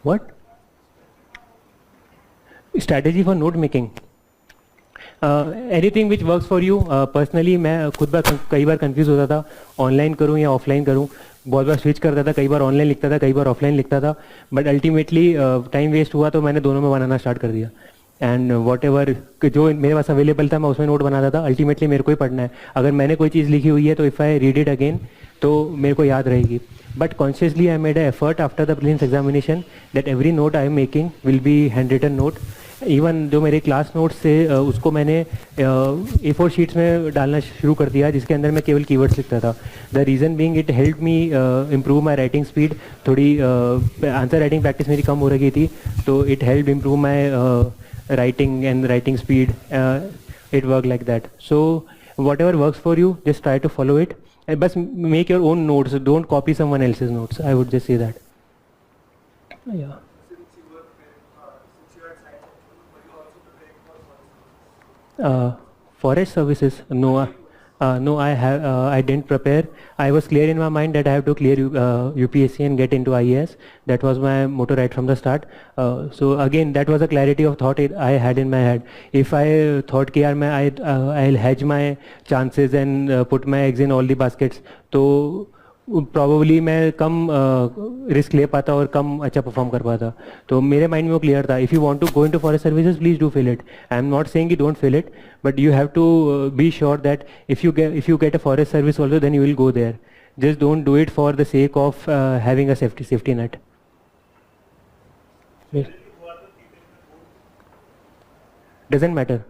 What? Strategy for note making. Anything which works for you. Personally मैं खुद कई बार confuse होता था online करूँ या offline करूँ. बहुत बार switch करता था, कई बार ऑनलाइन लिखता था, कई बार ऑफलाइन लिखता था, बट अल्टीमेटली टाइम वेस्ट हुआ तो मैंने दोनों में बनाना स्टार्ट कर दिया. एंड वॉट एवर जो मेरे पास अवेलेबल था मैं उसमें नोट बनाता था. अल्टीमेटली मेरे को ही पढ़ना है. अगर मैंने कोई चीज़ लिखी हुई है तो if I read it again तो मेरे को याद रहेगी. But consciously I made a effort after the prelims examination that every note I am making will be hand written note. Even जो मेरे क्लास नोट्स थे उसको मैंने A4 शीट्स में डालना शुरू कर दिया जिसके अंदर मैं केवल कीवर्ड्स लिखता था. The reason being it help me improve my writing speed. थोड़ी आंसर राइटिंग प्रैक्टिस मेरी कम हो रही थी तो it help improve my writing and writing speed. It work like that. So whatever works for you just try to follow it. बस make your own notes, don't copy someone else's notes. I would just say that. या forest services, no, I didn't prepare. I was clear in my mind that I have to clear UPSC and get into IAS. That was my motto right from the start. So again, that was a clarity of thought I had in my head. If I thought कि यार मैं I'll hedge my chances and put my eggs in all the baskets, तो probably मैं कम risk ले पाता और कम अच्छा perform कर पाता. तो मेरे माइंड में वो क्लियर था. If you want to go into forest services please do fill it. I am not saying you don't fill it, but you have to be sure that if you get a forest service also then you will go there. Just don't do it for the sake of having a safety net. Doesn't matter.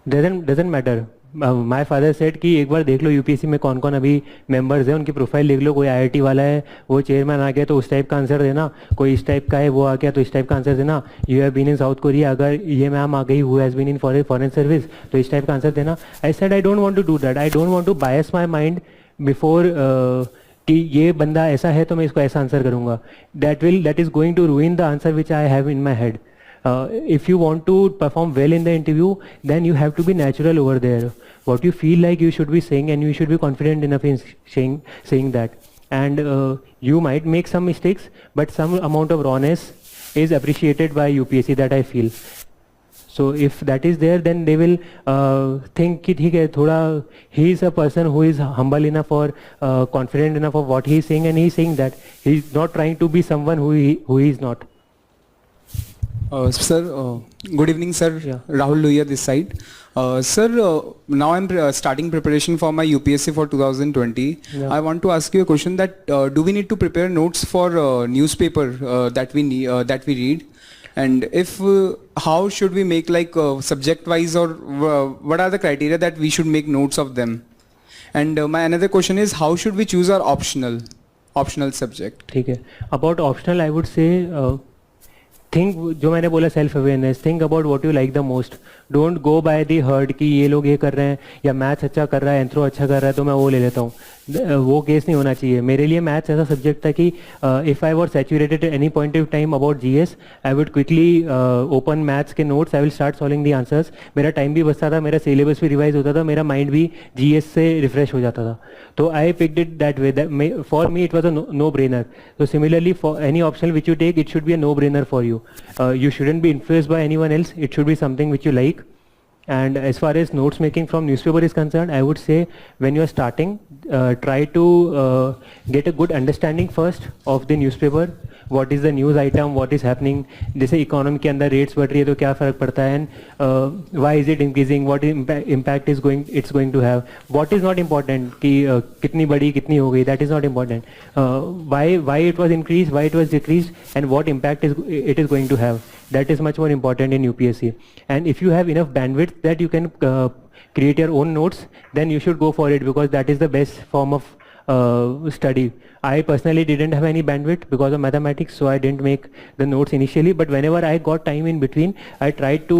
Doesn't matter. My father said कि एक बार देख लो UPSC में कौन कौन अभी members हैं, उनकी profile देख लो. कोई आईआईटी वाला है वो चेयरमैन आ गया तो उस टाइप का आंसर देना, कोई इस टाइप का है वो आ गया तो इस टाइप का आंसर देना. You have been in South Korea, अगर ये मैम आ गई who has been in foreign service तो इस टाइप का आंसर देना. I said I don't want to do that. I don't want to bias my mind before कि ये बंदा ऐसा है तो मैं इसको ऐसा आंसर करूँगा. That is going to ruin the answer which I have in my head. If you want to perform well in the interview, then you have to be natural over there. What you feel like you should be saying, and you should be confident enough in saying that. And you might make some mistakes, but some amount of rawness is appreciated by UPSC, that I feel. So if that is there, then they will think कि ठीक है थोड़ा he is a person who is humble enough or confident enough of what he is saying, and he is saying that he is not trying to be someone who he is not. Sir, good evening, sir. Yeah. Rahul Luia this side. Sir, now I'm starting preparation for my UPSC for 2020. Yeah. I want to ask you a question that do we need to prepare notes for newspaper that we read? And if how should we make like subject wise, or what are the criteria that we should make notes of them? And my another question is, how should we choose our optional subject? ठीक है. About optional, I would say think, जो मैंने बोला self awareness, think about what you like the most. Don't go by the herd कि ये लोग ये कर रहे हैं या मैथ्स अच्छा कर रहा है, एंथ्रो अच्छा कर रहा है तो मैं वो ले लेता हूँ. वो केस नहीं होना चाहिए. मेरे लिए मैथ्स ऐसा सब्जेक्ट था कि if I was saturated at any point of time about GS, I would quickly open maths के notes, I will start solving the answers. मेरा टाइम भी बचता था, मेरा सिलेबस भी रिवाइज होता था, मेरा माइंड भी जीएस से रिफ्रेश हो जाता था. तो I picked it that way. For me it was a no brainer. तो similarly for any option which you take, it should be a no brainer for you. You shouldn't be influenced by anyone else. It should be something which you like. And as far as notes making from newspaper is concerned, I would say when you are starting, try to get a good understanding first of the newspaper. What is the news item, what is happening. जैसे economy के अंदर rates बढ़ रही है तो क्या फ़र्क पड़ता है, and why is it increasing, what impact is going to have. What is not important कि कितनी बड़ी कितनी हो गई, that is not important. Why it was increased, why it was decreased, and what impact it is going to have. That is much more important in UPSC. And if you have enough bandwidth that you can create your own notes, then you should go for it, because that is the best form of study. I personally didn't have any bandwidth because of mathematics, so I didn't make the notes initially, but whenever I got time in between, I tried to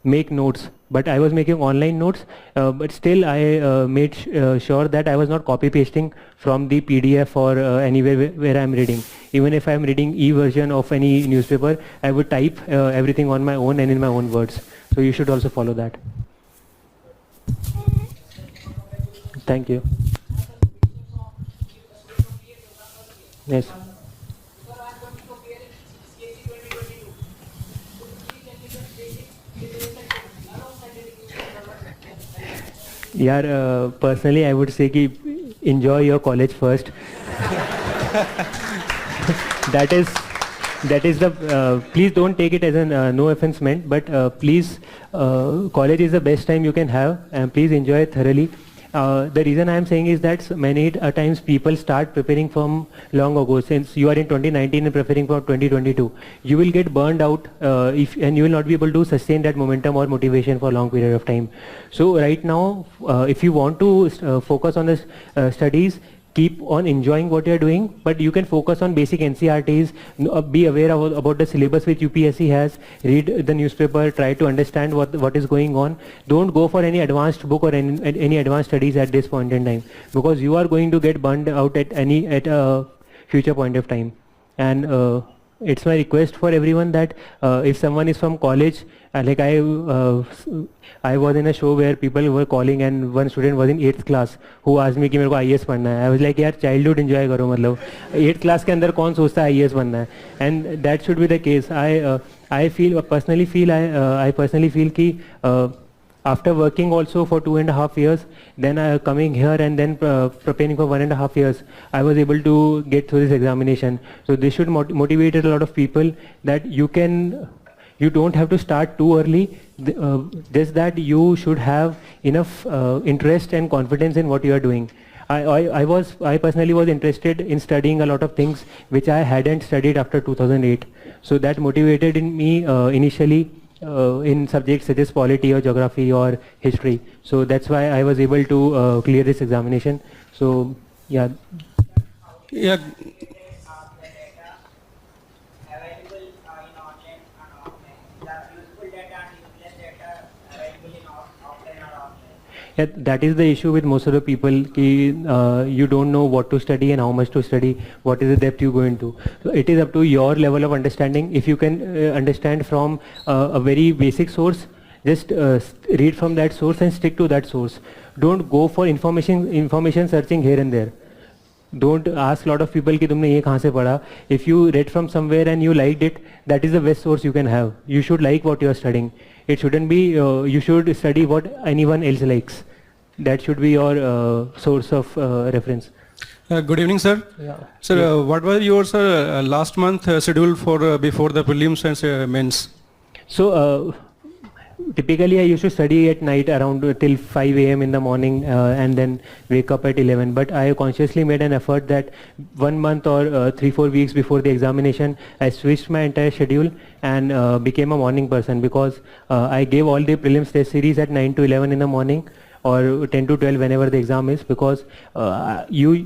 make notes. But I was making online notes, but still I made sure that I was not copy pasting from the PDF or anywhere where I am reading. Even if I am reading e-version of any newspaper, I would type everything on my own and in my own words. So you should also follow that. Thank you. Yes. यार personally I would say कि enjoy your college first. that is the please don't take it as an no offense meant, but please, college is the best time you can have, and please enjoy it thoroughly. The reason I am saying is that many times people start preparing from long ago. Since you are in 2019 and preparing for 2022, you will get burned out and you will not be able to sustain that momentum or motivation for a long period of time. So right now, if you want to focus on the studies, keep on enjoying what you are doing, but you can focus on basic NCRTs, be aware about the syllabus which UPSC has, read the newspaper, try to understand what is going on. Don't go for any advanced book or any advanced studies at this point in time, because you are going to get burned out at a future point of time. And it's my request for everyone that if someone is from college, like I was in a show where people were calling, and one student was in 8th class who asked me कि मेरे को IAS पढ़ना है. I was like, यार childhood enjoy करो, मतलब 8th class के अंदर कौन सोचता है IAS बनना है. And that should be the case. I personally feel कि after working also for 2.5 years, then coming here and then preparing for 1.5 years, I was able to get through this examination. So this should motivate a lot of people that you don't have to start too early, just that you should have enough interest and confidence in what you are doing. I personally was interested in studying a lot of things which I hadn't studied after 2008. So that motivated in me initially in subjects such as polity or geography or history. So that's why I was able to clear this examination. So yeah. Yeah. Yeah, that is the issue with most of the people. You don't know what to study and how much to study, what is the depth you go into. So it is up to your level of understanding. If you can understand from a very basic source, just read from that source and stick to that source. Don't go for information searching here and there. Don't ask a lot of people कि तुमने ये कहाँ से पढ़ा. If you read from somewhere and you liked it, that is the best source you can have. You should like what you are studying. It shouldn't be you should study what anyone else likes. That should be your source of reference. Good evening, sir. Yeah. Sir, what was your last month schedule for before the prelims and mains? So Typically, I used to study at night around till 5 a.m. in the morning and then wake up at 11. But I consciously made an effort that 1 month or 3-4 weeks before the examination, I switched my entire schedule and became a morning person, because I gave all the prelims test series at 9 to 11 in the morning, or 10 to 12 whenever the exam is, because you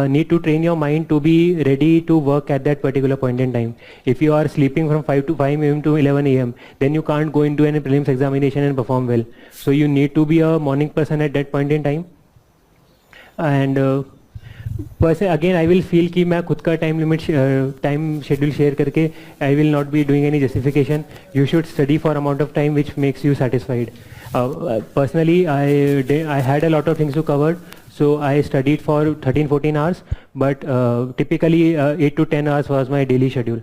need to train your mind to be ready to work at that particular point in time. If you are sleeping from 5 a.m. to 11 a.m., then you can't go into any prelims examination and perform well. So you need to be a morning person at that point in time. And again, I will feel कि मैं खुद का time schedule share करके I will not be doing any justification. You should study for amount of time which makes you satisfied. Personally, I had a lot of things to cover, so I studied for 13-14 hours, but typically 8 to 10 hours was my daily schedule.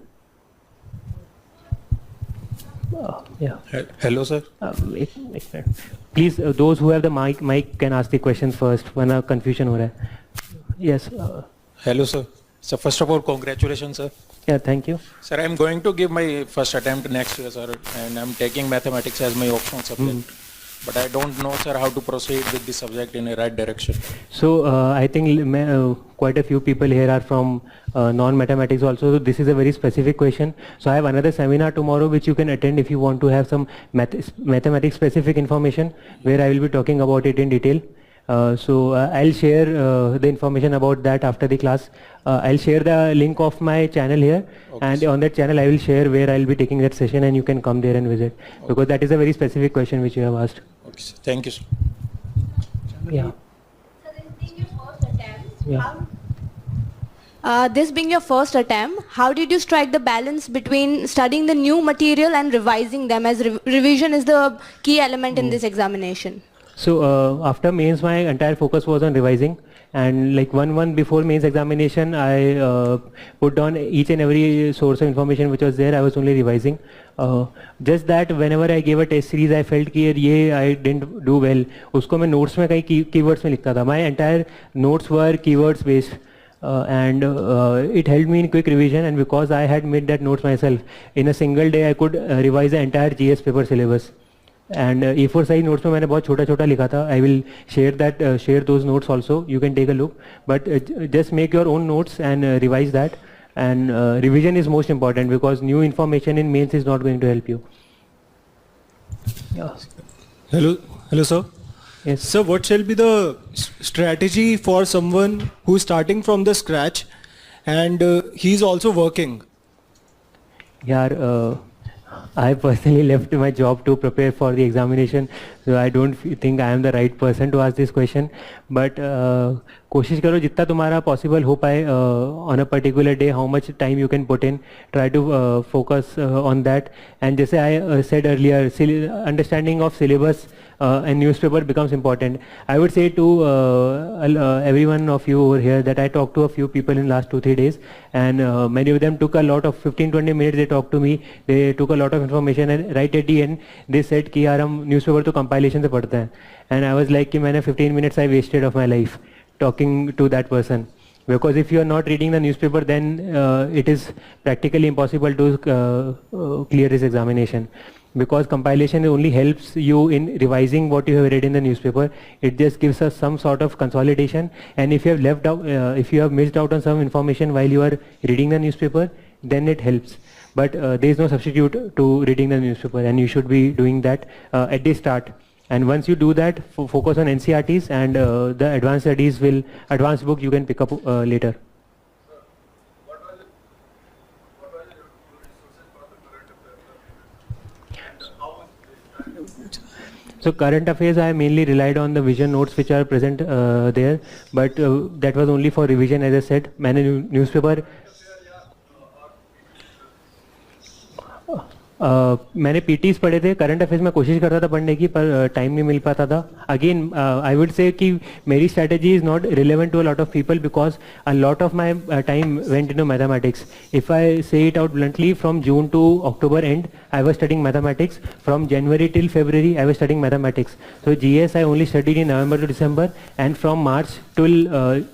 Yeah. Hello, sir. Wait. Please, those who have the mic can ask the questions first, वरना confusion हो रहा है. Yes. Hello, sir. So first of all, congratulations, sir. Yeah, thank you. Sir, I'm going to give my first attempt next year, sir, and I'm taking mathematics as my optional subject. But I don't know, sir, how to proceed with the subject in a right direction. So I think quite a few people here are from non-mathematics also. So this is a very specific question. So I have another seminar tomorrow which you can attend if you want to have some mathematics specific information, where I will be talking about it in detail. So I'll share the information about that after the class. I'll share the link of my channel here, Okay, and sir. on that channel I will share where I'll be taking that session, and you can come there and visit, because that is a very specific question which you have asked. Okay, sir. Thank you, sir. Yeah. So this being your first attempt, Yeah. this being your first attempt, how did you strike the balance between studying the new material and revising them, as revision is the key element in this examination? So after mains, my entire focus was on revising, and like 1 month before mains examination, I put down each and every source of information which was there. I was only revising. Just that whenever I gave a test series, I felt कि ये I didn't do well. उसको मैं notes में कई keywords में लिखता था. My entire notes were keywords based. And it helped me in quick revision, and because I had made that notes myself, in a single day I could revise the entire GS paper syllabus. And A4 size notes में मैंने बहुत छोटा लिखा था. I will share those notes also. You can take a look. But just make your own notes and revise that. And revision is most important, because new information in mains is not going to help you. Yeah. Hello, sir. Yes. So, what shall be the strategy for someone who is starting from the scratch and he is also working? Yeah. I personally left my job to prepare for the examination, so I don't think I am the right person to ask this question. But कोशिश करो जितना तुम्हारा possible हो पाए on a particular day, how much time you can put in. Try to focus on that. And जैसे I said earlier, understanding of syllabus and newspaper becomes important. I would say to every one of you over here that I talked to a few people in last 2-3 days, and many of them took a lot of 15-20 minutes. They talked to me. They took a lot of information, and right at the end they said कि यार हम newspaper तो compilation से पढ़ते हैं. And I was like कि मैंने 15 minutes I wasted of my life talking to that person. Because if you are not reading the newspaper, then it is practically impossible to clear this examination. Because compilation only helps you in revising what you have read in the newspaper. It just gives us some sort of consolidation. And if you have left out, if you have missed out on some information while you are reading the newspaper, then it helps. But there is no substitute to reading the newspaper, and you should be doing that at the start. And once you do that, focus on NCRTs, and the advanced studies advanced book you can pick up later. So current affairs, I mainly relied on the vision notes which are present there, but that was only for revision, as I said. मैंने newspaper मैंने PTs पढ़े थे. Current affairs में कोशिश करता था पढ़ने की, पर टाइम नहीं मिल पाता था. अगेन आई वुड से कि मेरी strategy is not relevant to a lot of people, because a lot of my time went into mathematics. If I say it out bluntly, from June to October end I was studying mathematics. From January till February I was studying mathematics. So GS I only studied in November to December, and from March till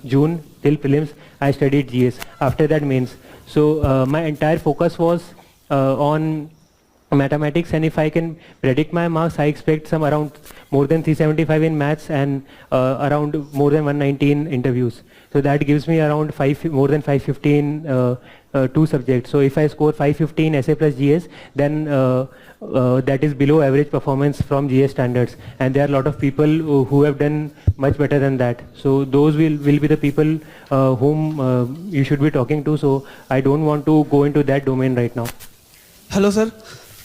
June till prelims I studied GS. After that mains. So my entire focus was on mathematics, and if I can predict my marks, I expect some around more than 375 in maths and around more than 190 in interviews. So that gives me around more than 550 in two subjects. So if I score 550 in essay plus GS, then that is below average performance from GS standards, and there are a lot of people who have done much better than that. So those will be the people whom you should be talking to. So I don't want to go into that domain right now. Hello, sir.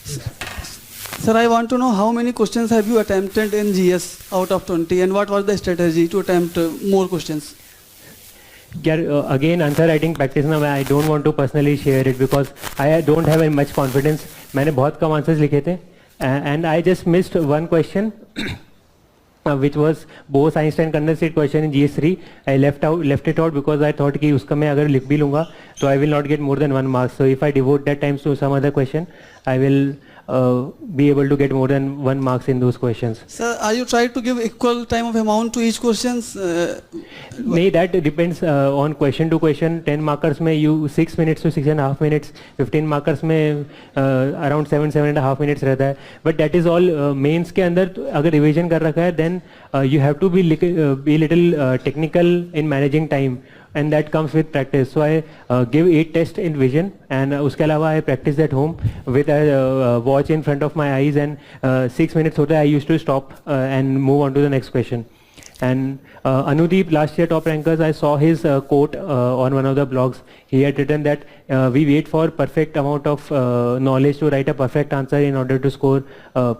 Sir, I want to know how many questions have you attempted in GS out of 20, and what was the strategy to attempt more questions? Again, answer writing practice ना, I don't want to personally share it because I don't have much confidence. मैंने बहुत कम answers लिखे थे, and I just missed one question, which was Bose-Einstein condensate question in GS3. I left it out because I thought कि उसका मैं अगर लिख भी लूँगा तो I will not get more than 1 mark. So if I devote that time to some other question, I will be able to get more than 1 marks in those questions. Sir, are you trying to give equal time of amount to each questions? No, that depends on question to question. 10 markers में you 6 minutes to 6.5 minutes, 15 markers में around 7.5 minutes रहता है. But that is all mains के अंदर अगर revision कर रखा है, then you have to be little technical in managing time. And that comes with practice. So I give 8 tests in vision, and उसके अलावा I practice at home with a watch in front of my eyes, and 6 minutes होता है I used to stop and move on to the next question. And Anudeep, last year top rankers, I saw his quote on one of the blogs. He had written that we wait for perfect amount of knowledge to write a perfect answer in order to score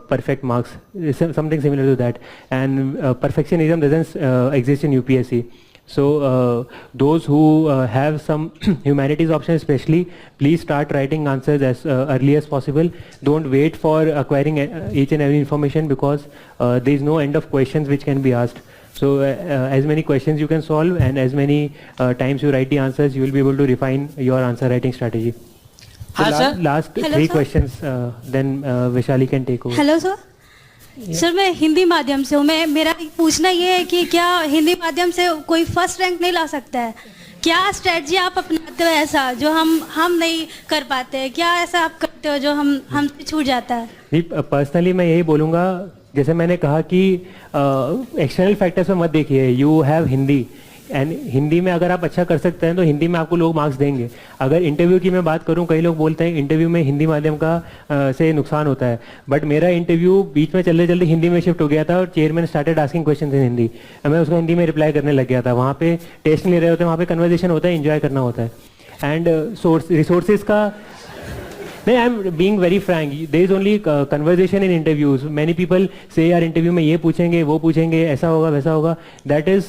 perfect marks. Something similar to that. And perfectionism doesn't exist in UPSC. So those who have some humanities option especially, please start writing answers as early as possible. Don't wait for acquiring each and every information, because there is no end of questions which can be asked. So as many questions you can solve, and as many times you write the answers, you will be able to refine your answer writing strategy. So last Hello, 3 sir. questions, then Vishali can take over. Hello sir. Sir मैं हिंदी माध्यम से हूँ. मेरा पूछना ये है कि क्या हिंदी माध्यम से कोई फर्स्ट रैंक नहीं ला सकता है? क्या स्ट्रेटजी आप अपनाते हो ऐसा जो हम नहीं कर पाते हैं? क्या ऐसा आप करते हो जो हमसे छूट जाता है? जी, पर्सनली मैं यही बोलूँगा, जैसे मैंने कहा कि एक्सटर्नल फैक्टर्स में मत देखिए. You have Hindi, and Hindi में अगर आप अच्छा कर सकते हैं तो हिंदी में आपको लोग मार्क्स देंगे. अगर इंटरव्यू की मैं बात करूं, कई लोग बोलते हैं इंटरव्यू में हिंदी माध्यम का से नुकसान होता है, बट मेरा इंटरव्यू बीच में चलते चलते हिंदी में शिफ्ट हो गया था और chairman started asking question in Hindi. मैं उसको हिंदी में रिप्लाई करने लग गया था. वहाँ पे टेस्ट नहीं ले रहे होते, वहाँ पे कन्वर्सेशन होता है, एंजॉय करना होता है. एंड रिसोर्सेज का नहीं, I am being very frank, there is only conversation in interviews. Many people से यार इंटरव्यू में ये पूछेंगे, वो पूछेंगे, ऐसा होगा वैसा होगा. That is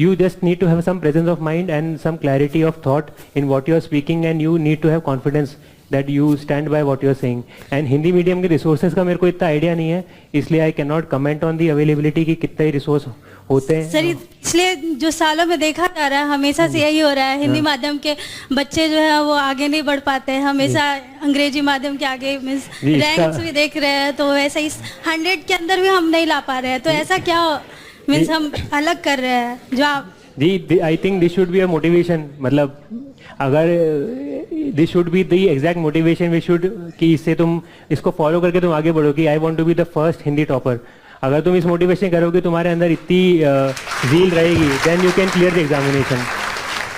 you just need to have some presence of mind and some clarity of thought in what you are speaking, and you need to have confidence that you stand by what you are saying. And Hindi medium के resources का मेरे को इतना idea नहीं है, इसलिए I can not comment on the availability की कितने रिसोर्स होते हैं. सर इसलिए जो सालों में देखा जा रहा है, हमेशा से यही हो रहा है. हिंदी माध्यम के बच्चे जो है वो आगे नहीं बढ़ पाते हैं, हमेशा अंग्रेजी माध्यम के आगे मीन्स रैंक्स भी देख रहे हैं, तो वैसे इस 100 के अंदर भी हम नहीं ला पा रहे हैं. तो ऐसा क्या मीन्स हम अलग कर रहे हैं जो आप? जी, I think this should be a motivation. मतलब अगर this should be the exact motivation we should, कि इससे तुम इसको फॉलो करके तुम आगे बढ़ो कि I want to be the first Hindi topper. अगर तुम इस मोटिवेशन करोगे, तुम्हारे अंदर इतनी ज़ील रहेगी, then you can clear the examination.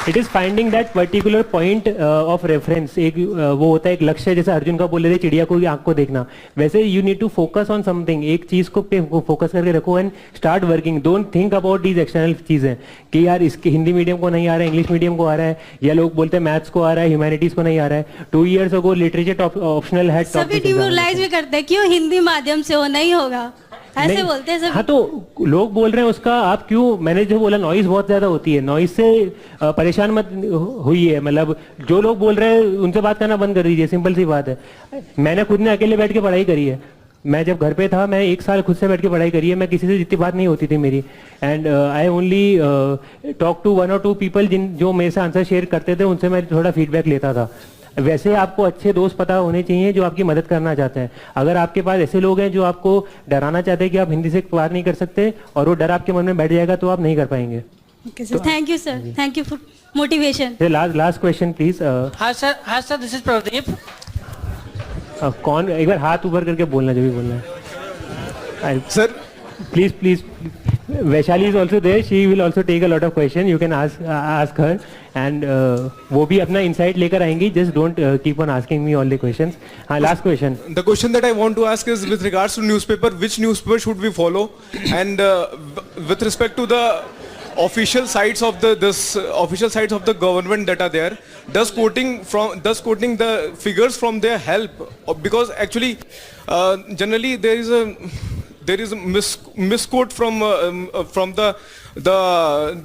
It is finding that particular point of reference. एक वो होता है एक लक्ष्य, जैसे अर्जुन का बोल रहे थे चिड़िया को आँख को देखना, वैसे you need to focus on something. एक चीज़ को पे फोकस करके रखो and start working. Don't think about these external चीज़ें कि यार इसके हिंदी मीडियम को नहीं आ रहा है, इंग्लिश मीडियम को आ रहा है, या लोग बोलते हैं मैथ्स को आ रहा है, ह्यूमैनिटीज़ को नहीं आ रहा है. 2 years ago लिटरेचर ऑप्शनल है. सभी डिमोरलाइज भी करते हैं, क्यों हिंदी माध्यम से हो नहीं होगा ऐसे बोलते हैं सब. हाँ, तो लोग बोल रहे हैं उसका आप क्यों, मैंने जो बोला नॉइज बहुत ज्यादा होती है, नॉइज से परेशान मत हुई है. मतलब जो लोग बोल रहे हैं उनसे बात करना बंद कर दीजिए, सिंपल सी बात है. मैंने खुद ने अकेले बैठ के पढ़ाई करी है. मैं जब घर पे था, मैं 1 साल खुद से बैठ के पढ़ाई करी है. मैं किसी से जितनी बात नहीं होती थी मेरी, and I only talk to 1 or 2 people जो मेरे से आंसर शेयर करते थे, उनसे मैं थोड़ा फीडबैक लेता था. वैसे आपको अच्छे दोस्त पता होने चाहिए जो आपकी मदद करना चाहते हैं. अगर आपके पास ऐसे लोग हैं जो आपको डराना चाहते हैं कि आप हिंदी से बात नहीं कर सकते, और वो डर आपके मन में बैठ जाएगा, तो आप नहीं कर पाएंगे. Okay sir, thank you sir, thank you for motivation. Last question please. Hi sir, this is Pradeep. कौन, एक बार हाथ ऊपर करके बोलना जो भी बोलना है. Sir, Please. Vaishali is also there. She will also take a lot of questions. You can ask her, and वो भी अपना insight लेकर आएंगी. Just don't keep on asking me all the questions. हाँ, last question. The question that I want to ask is with regards to newspaper, which newspaper should we follow? And with respect to the official sites of official sites of the government that are there, does quoting the figures from there help? Because actually, generally there is a misquote from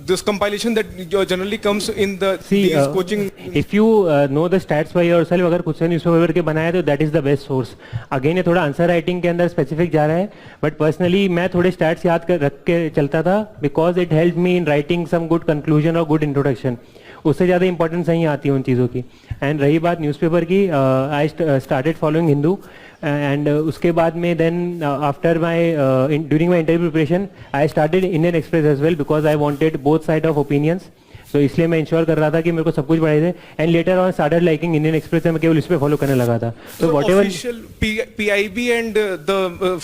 this compilation that generally comes in these coaching. If you know the stats by yourself, अगर खुद से newspaper के बनाया तो that is the best source. Again ये थोड़ा answer writing के अंदर स्पेसिफिक जा रहा है, but personally मैं थोड़े stats याद कर रख के चलता था because it helped me in writing some good conclusion और good introduction. उससे ज़्यादा इंपॉर्टेंस नहीं आती उन चीज़ों की. एंड रही बात न्यूज़पेपर की, I started following Hindu, and उसके बाद में then after my during my interview preparation I started Indian Express as well because I wanted both side of opinions. तो इसलिए मैं इंश्योर कर रहा था कि मेरे को सब कुछ पढ़ाई थे. And later on started liking Indian express, मैं केवल इस पे फॉलो करने लगा था. तो whatever official PIB and the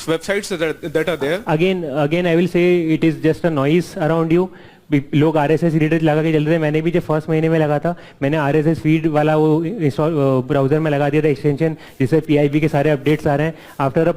websites that are there. Again I will say it is just a noise around you. लोग RSS रीडर लगा के चलते थे. मैंने भी जब फर्स्ट महीने में लगा था, मैंने RSS फीड वाला वो इंस्टॉल ब्राउजर में लगा दिया था एक्सटेंशन, जिससे PIB के सारे अपडेट्स आ रहे हैं. After a